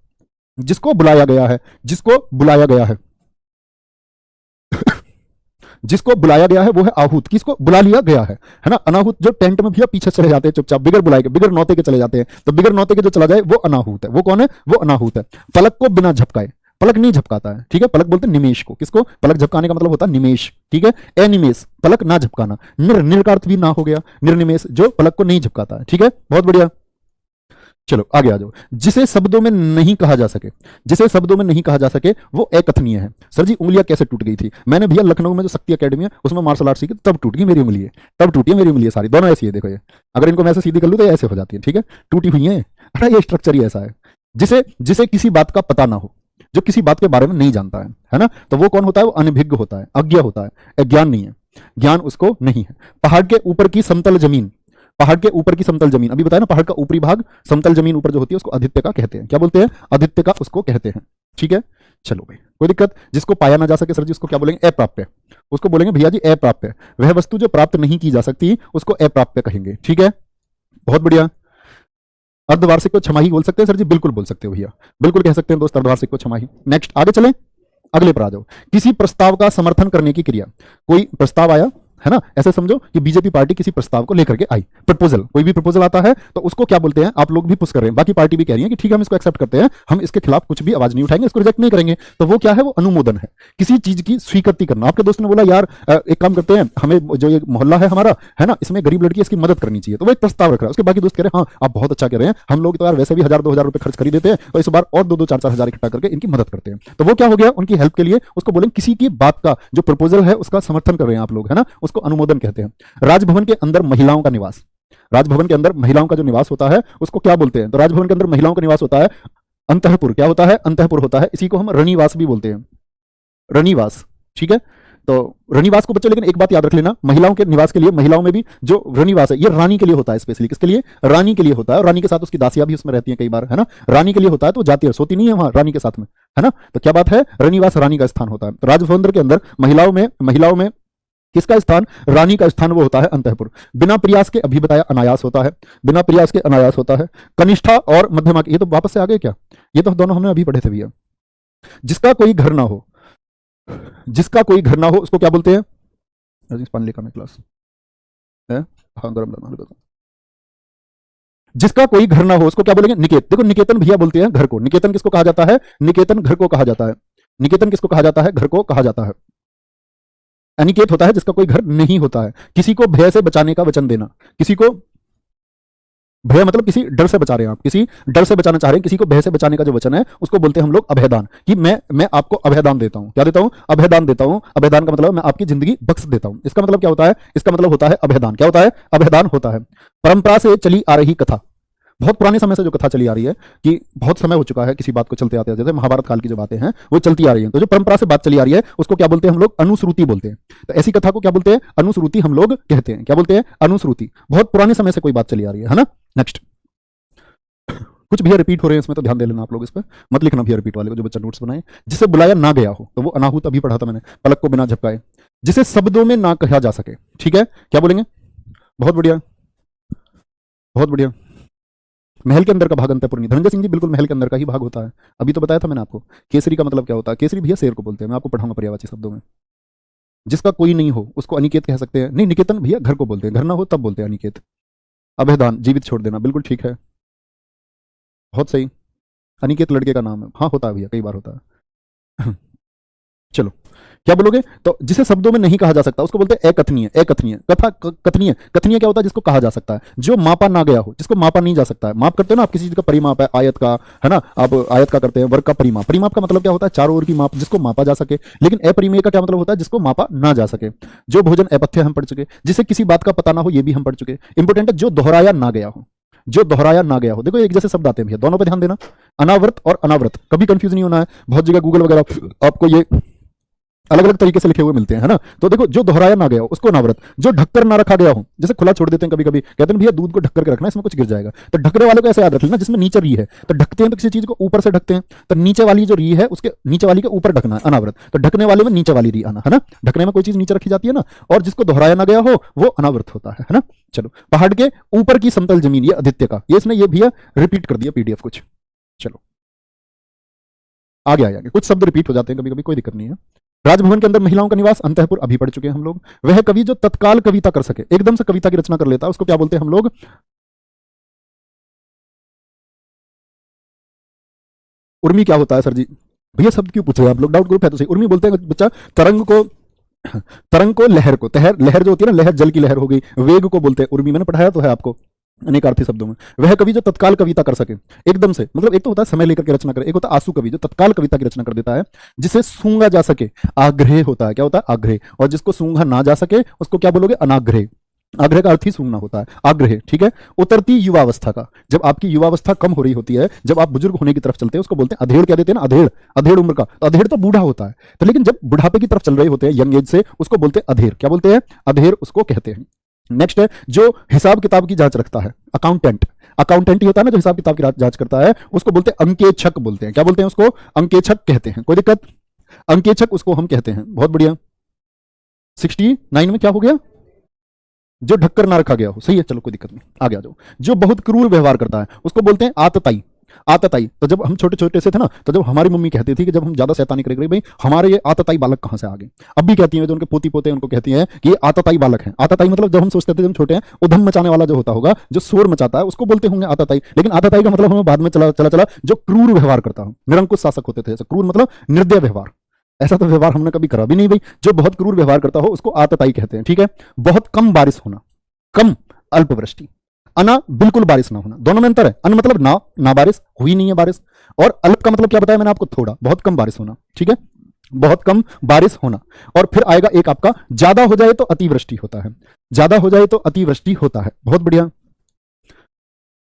जिसको बुलाया गया है, जिसको बुलाया गया है जिसको बुलाया गया है वो है आहूत, किसको बुला लिया गया है ना। अनाहूत जो टेंट में भैया पीछे चले जाते हैं चुपचाप, बिगर बुलाए के, बिगर नौते के चले जाते हैं, तो बिगर नौते के जो चला जाए वो अनाहूत है। वो कौन है, वो अनाहूत है। पलक को बिना झपकाए, पलक नहीं झपकाता है, ठीक है। पलक बोलते हैं निमेश को, किसको, पलक झपकाने का मतलब होता है निमेश, ठीक है। अनिमेश, पलक ना झपकाना। निर का अर्थ भी ना हो गया, निर्निमेश जो पलक को नहीं झपकाता है, ठीक है। बहुत बढ़िया, चलो आगे आ जाओ। जिसे शब्दों में नहीं कहा जा सके, जिसे शब्दों में नहीं कहा जा सके वो अकथनीय है। सर जी उंगलियां कैसे टूट गई थी, मैंने भैया लखनऊ में जो शक्ति अकेडमी है उसमें मार्शल आर्ट सीखी, तब टूट गई मेरी उंगली, तब टूटी है मेरी उंगली सारी, दोनों ऐसी है, देखो ये, अगर इनको मैं ऐसे सीधी कर लूं तो ये ऐसे हो जाती है, ठीक है, टूटी हुई है। अरे ये स्ट्रक्चर ही ऐसा है। जिसे जिसे किसी बात का पता ना हो, जो किसी बात के बारे में नहीं जानता है ना, तो वो कौन होता है, वो अनभिज्ञ होता है, अज्ञ होता है, अज्ञान नहीं है, ज्ञान उसको नहीं है। पहाड़ के ऊपर की समतल जमीन, पहाड़ के ऊपर की समतल जमीन, अभी बताया ना, पहाड़ का ऊपरी भाग, समतल जमीन ऊपर जो होती है उसको आदित्य का कहते हैं। क्या बोलते हैं, आदित्य का उसको कहते हैं, ठीक है। चलो भाई, कोई दिक्कत। जिसको पाया ना जा सके सर जी उसको क्या बोलेंगे, अप्राप्य, उसको बोलेंगे भैया जी अप्राप्य। वह वस्तु जो प्राप्त नहीं की जा सकती उसको अप्राप्य कहेंगे, ठीक है। बहुत बढ़िया। अर्धवार्षिक को छमाही बोल सकते हैं सर जी, बिल्कुल बोल सकते हो भैया, बिल्कुल कह सकते हैं दोस्त, अर्धवार्षिक को छमाही। नेक्स्ट आगे चलें, अगले पर आ जाओ। किसी प्रस्ताव का समर्थन करने की क्रिया, कोई प्रस्ताव आया है ना, ऐसे समझो कि बीजेपी पार्टी किसी प्रस्ताव को लेकर के आई, प्रपोजल, कोई भी प्रपोजल आता है तो उसको क्या बोलते हैं, आप लोग भी पुश कर रहे हैं, बाकी पार्टी भी कह रही है कि ठीक है हम इसको एक्सेप्ट करते हैं, हम इसके खिलाफ कुछ भी आवाज नहीं उठाएंगे, इसको रिजेक्ट नहीं करेंगे, तो वो क्या है, वो अनुमोदन है, किसी चीज की स्वीकृति करना। आपके दोस्त ने बोला यार एक काम करते हैं, हमें जो ये मोहल्ला है हमारा है ना, इसमें गरीब लड़की, इसकी मदद करनी चाहिए, तो वो एक प्रस्ताव रख रहा है। उसके बाकी दोस्त कह रहे हैं हाँ आप बहुत अच्छा कह रहे हैं, हम लोग तो यार वैसे भी 1000-2000 रुपए खर्च कर ही देते हैं, तो इस बार और 2-2 4-4 हजार इकट्ठा करके इनकी मदद करते हैं। तो वो क्या हो गया, उनकी हेल्प के लिए उसको बोलेंगे, किसी की बात का जो प्रपोजल है उसका समर्थन कर रहे हैं आप लोग, है ना, उसको अनुमोदन कहते हैं। राजभवन के अंदर महिलाओं का निवास, राजभवन के अंदर महिलाओं का जो निवास होता है उसको क्या बोलते हैं, तो राजभवन के अंदर महिलाओं का निवास होता है अंतःपुर। क्या होता है, अंतःपुर होता है, इसी को हम रनिवास भी बोलते हैं, रनिवास, ठीक है। तो रनिवास को बच्चों, लेकिन एक बात याद रख लेना, महिलाओं के निवास के लिए, महिलाओं में भी जो रनिवास है ये रानी के लिए होता है, स्पेशली किसके लिए, रानी के लिए होता है, और रानी के साथ उसकी दासियां भी उसमें रहती हैं कई बार, है ना, रानी के लिए होता है, तो जाती है, सोती नहीं है वहां रानी के साथ में, है ना। तो क्या बात है, रनिवास रानी का स्थान होता है। तो राजभवन के अंदर महिलाओं में किसका स्थान, रानी का स्थान वो होता है अंतःपुर। बिना प्रयास के, अभी बताया अनायास होता है, बिना प्रयास के अनायास होता है। कनिष्ठा और मध्यमा, ये तो वापस से आ गए क्या, ये तो दोनों हमने अभी पढ़े थे भैया। जिसका कोई घर ना हो, जिसका कोई घर ना हो उसको क्या बोलते हैं, पानी लेकर मैं क्लास है, हाँ गर्म करना, जिसका कोई घर ना हो उसको क्या बोलेंगे, निकेत। देखो निकेतन भैया बोलते हैं घर को, निकेतन किसको कहा जाता है, निकेतन घर को कहा जाता है, निकेतन किसको कहा जाता है, घर को कहा जाता है। अनिकेत होता है जिसका कोई घर नहीं होता है, किसी को भय से बचाने का वचन देना, किसी को भय मतलब किसी डर से बचा रहे हैं आप, किसी डर से बचाना चाह रहे हैं, किसी को भय से बचाने का जो वचन है उसको बोलते हैं हम लोग अभयदान, कि मैं आपको अभयदान देता हूं। क्या देता हूं, अभयदान देता हूं। अभयदान का मतलब मैं आपकी जिंदगी बख्श देता हूं, इसका मतलब क्या होता है, इसका मतलब होता है अभयदान। क्या होता है, अभयदान होता है। परंपरा से चली आ रही कथा, बहुत पुराने समय से जो कथा चली आ रही है, कि बहुत समय हो चुका है किसी बात को चलते आते, जैसे महाभारत काल की जो बातें हैं वो चलती आ रही हैं, तो जो परंपरा से बात चली आ रही है उसको क्या बोलते हैं हम लोग, अनुश्रुति बोलते हैं। तो ऐसी कथा को क्या बोलते हैं, अनुश्रुति हम लोग कहते हैं। क्या बोलते हैं, अनुश्रुति। बहुत पुराने समय से कोई बात चली आ रही है ना। नेक्स्ट, कुछ भैया रिपीट हो रहे हैं इसमें, तो ध्यान दे लेना आप लोग, इस पर मत लिखना भैया रिपीट वाले को, जो बच्चा नोट्स बनाए। जिसे बुलाया ना गया हो, तो वो अनाहूत अभी पढ़ा था मैंने, पलक को बिना झपकाए। जिसे शब्दों में ना कहा जा सके, ठीक है, क्या बोलेंगे, बहुत बढ़िया, बहुत बढ़िया। महल के अंदर का भाग अंतःपुर नहीं, धनंजय सिंह जी बिल्कुल महल के अंदर का ही भाग होता है, अभी तो बताया था मैंने आपको। केसरी का मतलब क्या होता है, केसरी भैया शेर को बोलते हैं, मैं आपको पढ़ाऊंगा पर्यायवाची शब्दों में। जिसका कोई नहीं हो उसको अनिकेत कह सकते हैं, नहीं निकेतन भैया घर को बोलते हैं, घर ना हो तब बोलते हैं अनिकेत। अभयदान, जीवित छोड़ देना, बिल्कुल ठीक है, बहुत सही। अनिकेत लड़के का नाम है, हाँ होता है भैया, कई बार होता है। चलो क्या बोलोगे? तो जिसे शब्दों में नहीं कहा जा सकता उसको बोलते हैं अकथनीय। अकथनीय कथा कथनीय। कथनीय क्या होता है? जिसको कहा जा सकता है, जो मापा ना गया हो, जिसको मापा नहीं जा सकता है। माप करते हो ना आप, किसी चीज का परिमाप है, आयत का है ना, आप आयत का करते हैं, वर्ग का परिमाप। परिमाप का मतलब क्या होता है? चारों ओर की माप, जिसको मापा जा सके। लेकिन अपरिमेय का क्या मतलब होता है? जिसको मापा ना जा सके। जो भोजन अपथ्य हम पढ़ चुके, जिसे किसी बात का पता ना हो, ये भी हम पढ़ चुके। इंपोर्टेंट है जो दोहराया ना गया हो, जो दोहराया ना गया हो। देखो एक जैसे शब्द आते हैं भैया, दोनों पे ध्यान देना। अनावृत और अनावृत, कभी कंफ्यूज नहीं होना है। बहुत जगह गूगल वगैरह आपको ये अलग अलग तरीके से लिखे हुए मिलते हैं, है ना। तो देखो जो दोहराया ना गया हो उसको अनावृत, जो ढककर ना रखा गया हो, जैसे खुला छोड़ देते हैं कभी कभी, कहते हैं भैया दूध को ढक करके रखना, इसमें कुछ गिर जाएगा, तो ढकने वाले को ऐसे याद रख लेना जिसमें नीचे री है। तो ढकते हैं तो किसी चीज को ऊपर से ढकते हैं, तो नीचे वाली जो री है उसके नीचे वाली के ऊपर ढकना है, अनावृत। तो ढकने वाले में नीचे वाली री आना, है ना। ढकने में कोई चीज नीचे रखी जाती है ना, और जिसको दोहराया ना गया हो वो अनावृत होता है ना। चलो, पहाड़ के ऊपर की समतल जमीन, ये आदित्य का, ये इसने ये भैया रिपीट कर दिया पीडीएफ कुछ। चलो आगे आगे कुछ शब्द रिपीट हो जाते हैं कभी कभी, कोई दिक्कत नहीं है। राजभवन के अंदर महिलाओं का निवास, अंतःपुर, अभी पढ़ चुके हैं हम लोग। वह कवि जो तत्काल कविता कर सके, एकदम से कविता की रचना कर लेता है, उसको क्या बोलते हैं हम लोग? उर्मी क्या होता है सर जी? भैया शब्द क्यों पूछ रहे हैं आप लोग? डाउट ग्रुप है तो सही। उर्मी बोलते हैं बच्चा तरंग को, तरंग को लहर को, तहर लहर जो होती है ना, लहर जल की लहर हो गई, वेग को बोलते हैं उर्मी। मैंने पढ़ाया तो है आपको अनेकार्थी शब्दों में। वह कवि जो तत्काल कविता कर सके, एकदम से, मतलब एक तो होता है समय लेकर के रचना करे, एक होता है आंसू कवि जो तत्काल कविता की रचना कर देता है, जिसे सूंघा जा सके, आग्रह होता है। क्या होता है? आग्रह। और जिसको सूंघा ना जा सके उसको क्या बोलोगे? अनाग्रह। आग्रह का अर्थ ही सूंघना होता है, आग्रह, ठीक है। उतरती युवावस्था का, जब आपकी युवावस्था कम हो रही होती है, जब आप बुजुर्ग होने की तरफ चलते हैं, उसको बोलते हैं अधेड़। क्या देते हैं ना? अधेड़। अधेड़ उम्र का, तो अधेड़ तो बूढ़ा होता है, तो लेकिन जब बुढ़ापे की तरफ चल रहे होते हैं यंग एज से, उसको बोलते हैं अधेड़। क्या बोलते हैं? अधेड़ उसको कहते हैं। नेक्स्ट है जो हिसाब किताब की जांच रखता है, अकाउंटेंट। अकाउंटेंट ही होता है ना जो हिसाब किताब की जांच करता है, उसको बोलते हैं अंकेक्षक बोलते हैं। क्या बोलते हैं उसको? अंकेक्षक कहते हैं। कोई दिक्कत? अंकेक्षक उसको हम कहते हैं। बहुत बढ़िया। 69 में क्या हो गया? जो ढककर ना रखा गया हो, सही है। चलो कोई दिक्कत नहीं, आगे आ जाओ। जो बहुत क्रूर व्यवहार करता है उसको बोलते हैं आतताई। आतताई। तो जब हम छोटे छोटे से थे ना, तो जब हमारी मम्मी कहती थी कि जब हम ज्यादा शैतानी करेंगे, भाई हमारे ये आतताई बालक कहां से आ गए, अब भी कहती हैं जो उनके पोती पोते उनको कहती हैं कि ये आतताई बालक हैं। आतताई मतलब जब हम सोचते थे जब हम छोटे हैं, उधम मचाने वाला जो होता होगा, जो शोर मचाता है, उसको बोलते होंगे आतताई। लेकिन आतताई का मतलब हमें बाद में चला चला चला जो क्रूर व्यवहार करता हो, निरंकुश शासक होते थे, क्रूर मतलब निर्दय व्यवहार। ऐसा तो व्यवहार हमने कभी करा भी नहीं भाई। जो बहुत क्रूर व्यवहार करता हो उसको आतताई कहते हैं, ठीक है। बहुत कम बारिश होना, कम अल्पवृष्टि। अना बिल्कुल बारिश ना होना, दोनों में अंतर है। अन मतलब ना बारिश हुई नहीं है बारिश, और अल्प का मतलब क्या बताया मैंने आपको? थोड़ा, बहुत कम बारिश होना, ठीक है, बहुत कम बारिश होना। और फिर आएगा एक आपका, ज्यादा हो जाए तो अतिवृष्टि होता है। ज्यादा हो जाए तो अतिवृष्टि होता है। बहुत बढ़िया,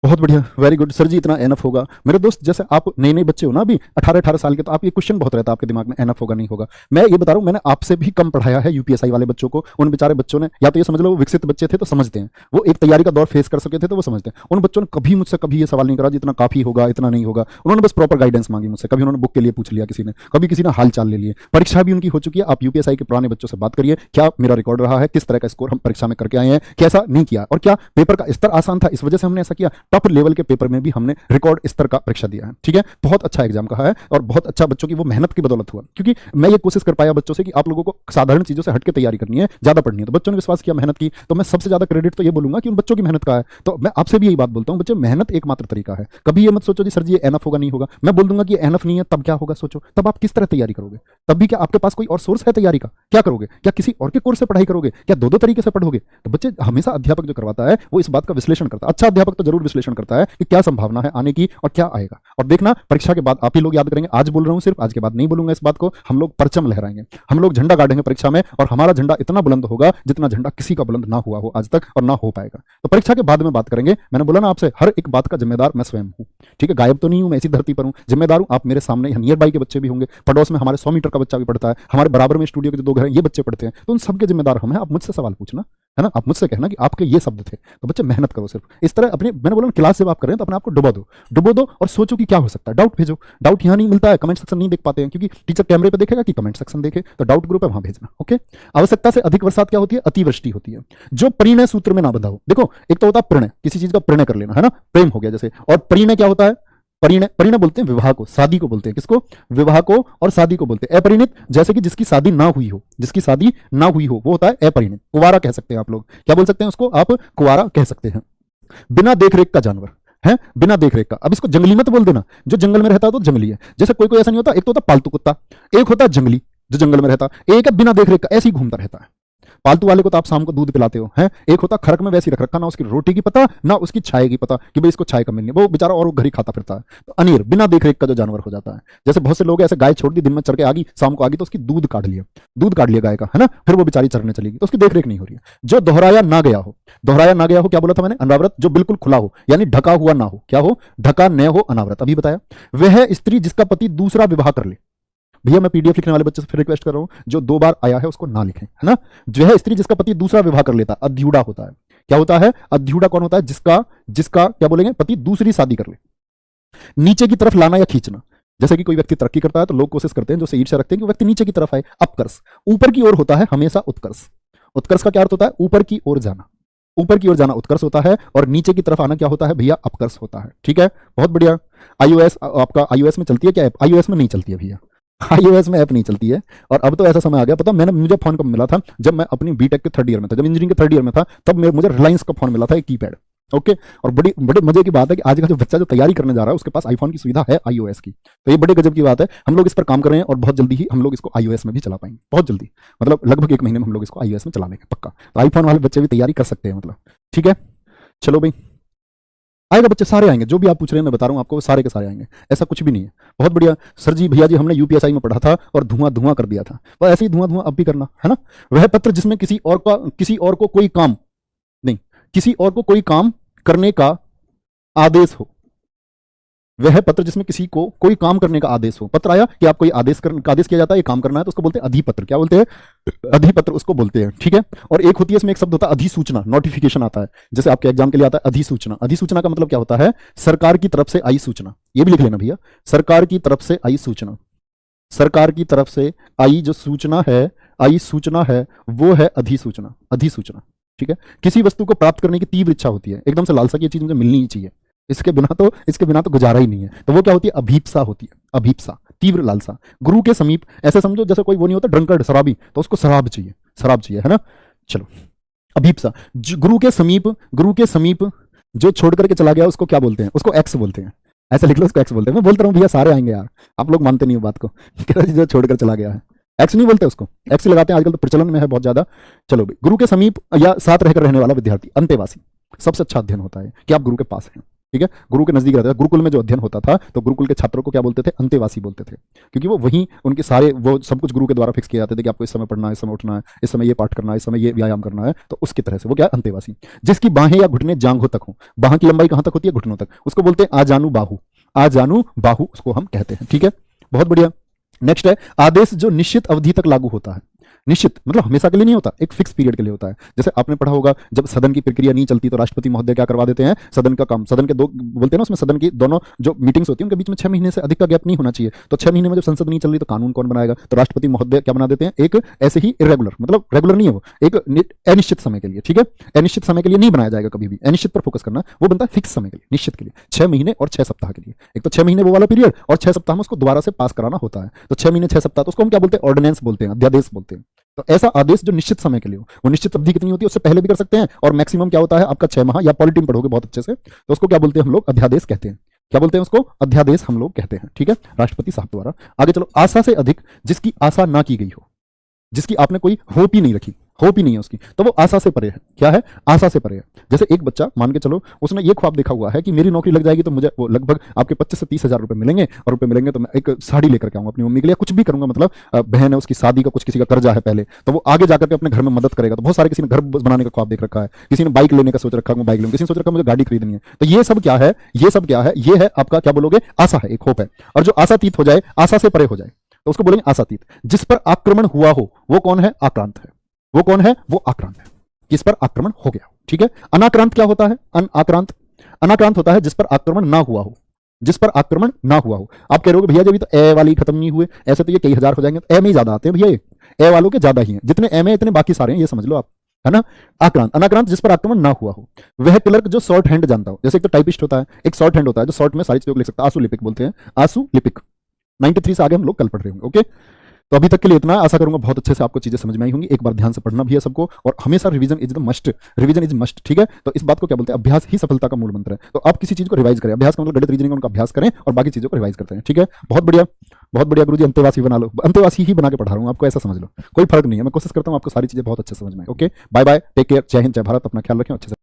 बहुत बढ़िया, वेरी गुड सर जी, इतना एनफ होगा। मेरे दोस्त जैसे आप नए नए बच्चे हो ना, अभी 18-18 साल के, तो आप ये क्वेश्चन बहुत रहता है आपके दिमाग में, एनफ होगा नहीं होगा। मैं ये बता रहा हूँ, मैंने आपसे भी कम पढ़ाया है यूपीएसआई वाले बच्चों को। उन बेचारे बच्चों ने, या तो ये समझ लो वो विकसित बच्चे थे तो समझते हैं, वो एक तैयारी का दौर फेस कर सके थे तो वो समझते हैं। उन बच्चों ने कभी मुझसे कभी ये सवाल नहीं करा जितना काफी होगा, इतना नहीं होगा। उन्होंने बस प्रॉपर गाइडेंस मांगी मुझसे। कभी उन्होंने बुक के लिए पूछ लिया किसी ने, कभी किसी ने हाल चाल ले लिए। परीक्षा भी उनकी हो चुकी है। आप यूपीएसआई के पुराने बच्चों से बात करिए, क्या मेरा रिकॉर्ड रहा है, किस तरह का स्कोर हम परीक्षा में करके आए हैं, कैसा नहीं किया, और क्या पेपर का स्तर आसान था, इस वजह से हमने ऐसा किया। टॉप लेवल के पेपर में भी हमने रिकॉर्ड स्तर का परीक्षा दिया है, ठीक है। बहुत अच्छा एग्जाम कहा है, और बहुत अच्छा बच्चों की वो मेहनत की बदौलत हुआ, क्योंकि मैं ये कोशिश कर पाया बच्चों से कि आप लोगों को साधारण चीजों से हटके तैयारी करनी है, ज्यादा पढ़नी है। तो बच्चों ने विश्वास किया, मेहनत की, तो मैं सबसे ज्यादा क्रेडिट तो ये बोलूंगा कि उन बच्चों की मेहनत का है। तो मैं आपसे भी यही बात बोलता हूं, बच्चे मेहनत एकमात्र तरीका है। कभी ये मत सोचो जी सर जी ये एनफ होगा नहीं होगा। मैं बोल दूंगा कि ये एनफ नहीं है, तब क्या होगा सोचो, तब आप किस तरह तैयारी करोगे? तब भी क्या आपके पास कोई और सोर्स है तैयारी का? क्या करोगे? क्या किसी और के कोर्स से पढ़ाई करोगे? क्या दो दो तरीके से पढ़ोगे? तो बच्चे हमेशा अध्यापक जो करवाता है वो इस बात का विश्लेषण करता है। अच्छा अध्यापक तो जरूर विश्लेषण करता है कि क्या संभावना है आने की और क्या आएगा। और देखना परीक्षा के बाद आप ही लोग याद करेंगे। आज बोल रहा हूं सिर्फ, आज के बाद नहीं बोलूंगा इस बात को। हम लोग परचम लहराएंगे, हम लोग झंडा गाड़ेंगे परीक्षा में, और हमारा झंडा इतना बुलंद होगा जितना झंडा किसी का बुलंद ना हुआ हो आज तक और ना हो पाएगा। तो परीक्षा के बाद में बात करेंगे। मैंने बोला ना आपसे, हर एक बात का जिम्मेदार मैं स्वयं हूं, ठीक है। गायब तो नहीं हूं मैं, इसी धरती पर हूं, जिम्मेदार हूं। आप मेरे सामने नियर बाई के बच्चे भी होंगे, पड़ोस में हमारे 100 मीटर का बच्चा भी पढ़ता है, हमारे बराबर में स्टूडियो के जो 2 घर हैं ये बच्चे पढ़ते हैं, तो उन सबके जिम्मेदार हम हैं। आप मुझसे सवाल पूछना, है ना, आप मुझसे कहना कि आपके ये शब्द थे, तो बच्चे मेहनत करो सिर्फ इस तरह अपने। मैंने बोला क्लास जब आप कर रहे हैं तो अपने आप को डुबो दो और सोचो कि क्या हो सकता है। डाउट भेजो। डाउट यहाँ नहीं मिलता है, कमेंट सेक्शन नहीं देख पाते हैं, क्योंकि टीचर कैमरे पे देखेगा कि कमेंट सेक्शन देखे, तो डाउट ग्रुप है वहां भेजना, ओके। आवश्यकता से अधिक बरसात क्या होती है? अतिवृष्टि होती है। जो परिणय सूत्र में ना बंधा हो। देखो एक तो होता है प्रणय, किसी चीज का प्रणय कर लेना, है ना, प्रेम हो गया जैसे, और परिणय क्या होता है? परिणय, परिणय बोलते हैं विवाह को, शादी को बोलते हैं। किसको? विवाह को और शादी को बोलते हैं। अपरिणित जैसे कि जिसकी शादी ना हुई हो, जिसकी शादी ना हुई हो वो होता है अपरिणित। कुंवारा कह सकते हैं आप लोग। क्या बोल सकते हैं उसको? आप कुंवारा कह सकते हैं। बिना देखरेख का जानवर है, बिना देखरेख का। अब इसको जंगली मत बोल देना, जो जंगल में रहता है तो जंगली है। जैसे कोई कोई ऐसा नहीं होता, एक तो होता पालतू कुत्ता, एक होता जंगली, जो जंगल में रहता है। एक है बिना देख रेख का, ऐसे ही घूमता रहता है। पालतू वाले को तो आप शाम को दूध पिलाते हो हैं, एक होता खरक में वैसे ही रख रखा, ना उसकी रोटी की पता ना उसकी छाए की पता कि भाई इसको छाए कब मिलनी है, वो बेचारा और वो घर ही खाता फिरता है। तो अनिर बिना देख रेख का जो जानवर हो जाता है। जैसे बहुत से लोग ऐसे गाय छोड़ दी, दिन में चढ़ के आ गई, शाम को आ गई तो उसकी दूध काट लिया, दूध काट लिया गाय का, है ना, फिर वो बेचारी चरने चलेगी, तो उसकी देख रेख नहीं हो रही है। जो दोहराया ना गया हो, दोहराया ना गया हो, क्या बोला था मैंने, अनावृत, जो बिल्कुल खुला हो यानी ढका हुआ ना हो, क्या हो, ढका न हो, अनावृत, अभी बताया। वह स्त्री जिसका पति दूसरा विवाह कर ले। भैया मैं पीडीएफ लिखने वाले बच्चे से फिर रिक्वेस्ट कर रहा हूं, जो 2 बार आया है उसको ना लिखें, है ना। जो है स्त्री जिसका पति दूसरा विवाह कर लेता, अध्युड़ा होता है। क्या होता है, अध्युड़ा कौन होता है, जिसका जिसका क्या बोलेंगे, पति दूसरी शादी कर ले। नीचे की तरफ लाना या खींचना, जैसे कि कोई व्यक्ति तरक्की करता है तो लोग कोशिश करते हैं, जो से ईर्ष्या रखते हैं कि व्यक्ति नीचे की तरफ आए, अपकर्ष। ऊपर की ओर होता है हमेशा उत्कर्ष। उत्कर्ष का क्या अर्थ होता है, ऊपर की ओर जाना, ऊपर की ओर जाना उत्कर्ष होता है, और नीचे की तरफ आना क्या होता है भैया, अपकर्ष होता है। ठीक है, बहुत बढ़िया। iOS आपका iOS में चलती है क्या ऐप, iOS में नहीं चलती है भैया, iOS में ऐप नहीं चलती है। और अब तो ऐसा समय आ गया, पता मुझे फोन कब मिला था, जब मैं अपनी बीटेक के 3rd ईयर में था, जब इंजीनियरिंग के 3rd ईयर में था, तब मुझे रिलायंस का फोन मिला था, एक कीपैड। ओके, और बड़े मजे की बात है कि आज का जो बच्चा जो तैयारी करने जा रहा है उसके पास आईफोन की सुविधा है iOS की, तो ये बड़े गजब की बात है। हम लोग इस पर काम कर रहे हैं और बहुत जल्दी ही हम लोग इसको iOS में भी चला पाएंगे, बहुत जल्दी, मतलब लगभग 1 महीने में हम लोग इसको iOS में चला लेंगे पक्का। तो आईफोन वाले बच्चे भी तैयारी कर सकते हैं, मतलब ठीक है। चलो भाई, आएगा बच्चे, सारे आएंगे, जो भी आप पूछ रहे हैं मैं बता रहा हूं आपको, सारे के सारे आएंगे, ऐसा कुछ भी नहीं है। बहुत बढ़िया सर जी, भैया जी, हमने यूपीएसआई में पढ़ा था और धुआं धुआं कर दिया था, बस ऐसे ही धुआं धुआं अब भी करना है ना। वह पत्र जिसमें किसी और को कोई काम नहीं, किसी और को कोई काम करने का आदेश हो। वह पत्र जिसमें किसी को कोई काम करने का आदेश हो। पत्र आया कि आपको ये आदेश किया जाता है, ये काम करना है, तो उसको बोलते हैं अधिपत्र। क्या बोलते हैं, अधिपत्र उसको बोलते हैं। ठीक है, और एक होती है इसमें एक शब्द होता है अधिसूचना, नोटिफिकेशन आता है, जैसे आपके एग्जाम के लिए आता है अधिसूचना। अधिसूचना का मतलब क्या होता है, सरकार की तरफ से आई सूचना, ये भी लिख लेना भैया, सरकार की तरफ से आई सूचना। सरकार की तरफ से आई जो सूचना है, आई सूचना है, वो है अधिसूचना, अधिसूचना। ठीक है, किसी वस्तु को प्राप्त करने की तीव्र इच्छा होती है, एकदम से लालसा की ये चीज मुझे मिलनी ही चाहिए, इसके बिना तो गुजारा ही नहीं है, तो वो क्या होती है, अभीप्सा होती है, अभीप्सा, तीव्र लालसा। गुरु के समीप, ऐसे समझो जैसे कोई वो नहीं होता ड्रंकर्ड, शराबी, तो उसको शराब चाहिए, शराब चाहिए, है ना। चलो, अभीप्सा। गुरु के समीप जो छोड़ करके चला गया उसको क्या बोलते हैं, उसको एक्स बोलते हैं, ऐसे लिख लो, उसको एक्स बोलते हैं। मैं बोलता हूँ भैया सारे आएंगे यार, आप लोग मानते नहीं हो बात को, जो छोड़कर चला गया है, एक्स नहीं बोलते उसको, एक्स लगाते हैं, आजकल तो प्रचलन में है बहुत ज्यादा। चलो भाई, गुरु के समीप या साथ रहकर रहने वाला विद्यार्थी, अंतेवासी, सबसे अच्छा अध्ययन होता है कि आप गुरु के पास हैं। ठीक है, गुरु के नजदीक रहता है। गुरुकुल में जो अध्ययन होता था तो गुरुकुल के छात्रों को क्या बोलते थे, अंतेवासी बोलते थे, क्योंकि वो वहीं उनके सारे वो सब कुछ गुरु के द्वारा फिक्स किए जाते थे कि आपको इस समय पढ़ना है, इस समय उठना है, इस समय ये पाठ करना है, इस समय ये व्यायाम करना है, तो उसकी तरह से वो क्या है, अंतेवासी। जिसकी बाहें या घुटने जांघों तक हो, बाह की लंबाई कहां तक होती है, घुटनों तक, उसको बोलते हैं आजानु बाहु, आजानु बाहु उसको हम कहते हैं। ठीक है, बहुत बढ़िया। नेक्स्ट है आदेश जो निश्चित अवधि तक लागू होता है। निश्चित मतलब हमेशा के लिए नहीं होता, एक फिक्स पीरियड के लिए होता है। जैसे आपने पढ़ा होगा जब सदन की प्रक्रिया नहीं चलती तो राष्ट्रपति महोदय क्या करवा देते हैं, सदन का काम, सदन के दो बोलते हैं ना, उसमें सदन की दोनों जो मीटिंग्स होती है उनके बीच में 6 महीने से अधिक का गैप नहीं होना चाहिए। तो 6 महीने में जब संसद नहीं चल रही तो कानून कौन बनाएगा, तो राष्ट्रपति महोदय क्या बना देते हैं, एक ऐसे ही इरेगुलर, मतलब रेगुलर नहीं है वो, एक अनिश्चित समय के लिए। ठीक है, अनिश्चित समय के लिए नहीं बनाया जाएगा कभी भी, अनिश्चित पर फोकस करना, वो बनता है फिक्स समय के लिए, निश्चित के लिए, 6 महीने और 6 सप्ताह के लिए। एक तो 6 महीने वो वाला पीरियड और 6 सप्ताह में उसको दोबारा से पास कराना होता है, तो 6 महीने 6 सप्ताह, तो उसको हम क्या बोलते हैं, ऑर्डिनेंस बोलते हैं, अध्यादेश बोलते हैं। तो ऐसा आदेश जो निश्चित समय के लिए हो, वो निश्चित अवधि कितनी होती है, उससे पहले भी कर सकते हैं, और मैक्सिमम क्या होता है आपका 6 माह, या पॉलिटिन पढ़ोगे बहुत अच्छे से, तो उसको क्या बोलते हैं हम लोग, अध्यादेश कहते हैं। क्या बोलते हैं उसको, अध्यादेश हम लोग कहते हैं। ठीक है, राष्ट्रपति साहब द्वारा। आगे चलो, आशा से अधिक जिसकी आशा ना की गई हो, जिसकी आपने कोई होप ही नहीं रखी, होप ही नहीं है उसकी, तो वो आशा से परे है। क्या है, आशा से परे है। जैसे एक बच्चा मान के चलो उसने ये ख्वाब देखा हुआ है कि मेरी नौकरी लग जाएगी तो मुझे वो लगभग आपके 25 से 30 हजार रुपए मिलेंगे, और रुपए मिलेंगे तो मैं एक साड़ी लेकर के आऊंगा अपनी मम्मी के लिए, कुछ भी करूंगा, मतलब बहन है उसकी शादी का कुछ किसी का कर्जा है पहले, तो वो आगे जाकर के अपने घर में मदद करेगा। तो बहुत सारे, किसी ने घर बनाने का ख्वाब देख रखा है, किसी ने बाइक लेने का सोच रखा है, बाइक लूंगा, किसी ने सोच रखा है मुझे गाड़ी खरीदनी है। तो ये सब क्या है, ये सब क्या है, ये है आपका क्या बोलोगे, आशा है, एक होप है। और जो आशातीत हो जाए, आशा से परे हो जाए, तो उसको बोलेंगे आशातीत। जिस पर आक्रमण हुआ हो वो कौन है, आक्रांत है। वो कौन है, वो आक्रांत है, किस पर आक्रमण हो गया। ठीक है, अनाक्रांत क्या होता है, अनाक्रांत, अनाक्रांत होता है जिस पर आक्रमण ना हुआ हो, जिस पर आक्रमण ना हुआ हो। आप कह रहे हो भैया जब तो ए वाली खत्म नहीं हुए, ऐसे तो ये कई हजार हो जाएंगे, तो ए में ही ज्यादा आते हैं भैया, ए वालों के ज्यादा ही हैं, जितने ए में इतने बाकी सारे हैं, ये समझ लो आप, है ना। आक्रांत, अनाक्रांत जिस पर आक्रमण ना हुआ हो। वह क्लर्क जो शॉर्ट हैंड जानता हो, जैसे एक तो टाइपिस्ट होता है, एक शॉर्ट हैंड होता है जो शॉर्ट में सारी चीजों को लिख सकता है, आंसू लिपिक बोलते हैं, आंसू लिपिक। 93 से आगे हम लोग कल पढ़ रहे होंगे। ओके, तो अभी तक के लिए इतना, आशा करूंगा बहुत अच्छे से आपको चीजें समझ में आई होंगी। एक बार ध्यान से पढ़ना भी है सबको, और हमेशा revision is the must, revision is must. ठीक है, तो इस बात को क्या बोलते हैं, अभ्यास ही सफलता का मूल मंत्र है। तो आप किसी चीज को रिवाइज करें, अभ्यास का मतलब गणित रीजनिंग उनका अभ्यास करें और बाकी चीजों को रिवाइज करते हैं। ठीक है, बहुत बढ़िया। बहुत बढ़िया गुरुजी, अंतेवासी बना लो, अंतेवासी ही बना के पढ़ा रहा हूँ आपको, ऐसा समझ लो, कोई फर्क नहीं है। मैं कोशिश करता हूँ आपको सारी चीजें बहुत अच्छे से समझ में आए। Okay, bye bye, take care, जय हिंद, जय भारत, अपना ख्याल रखें, अच्छे से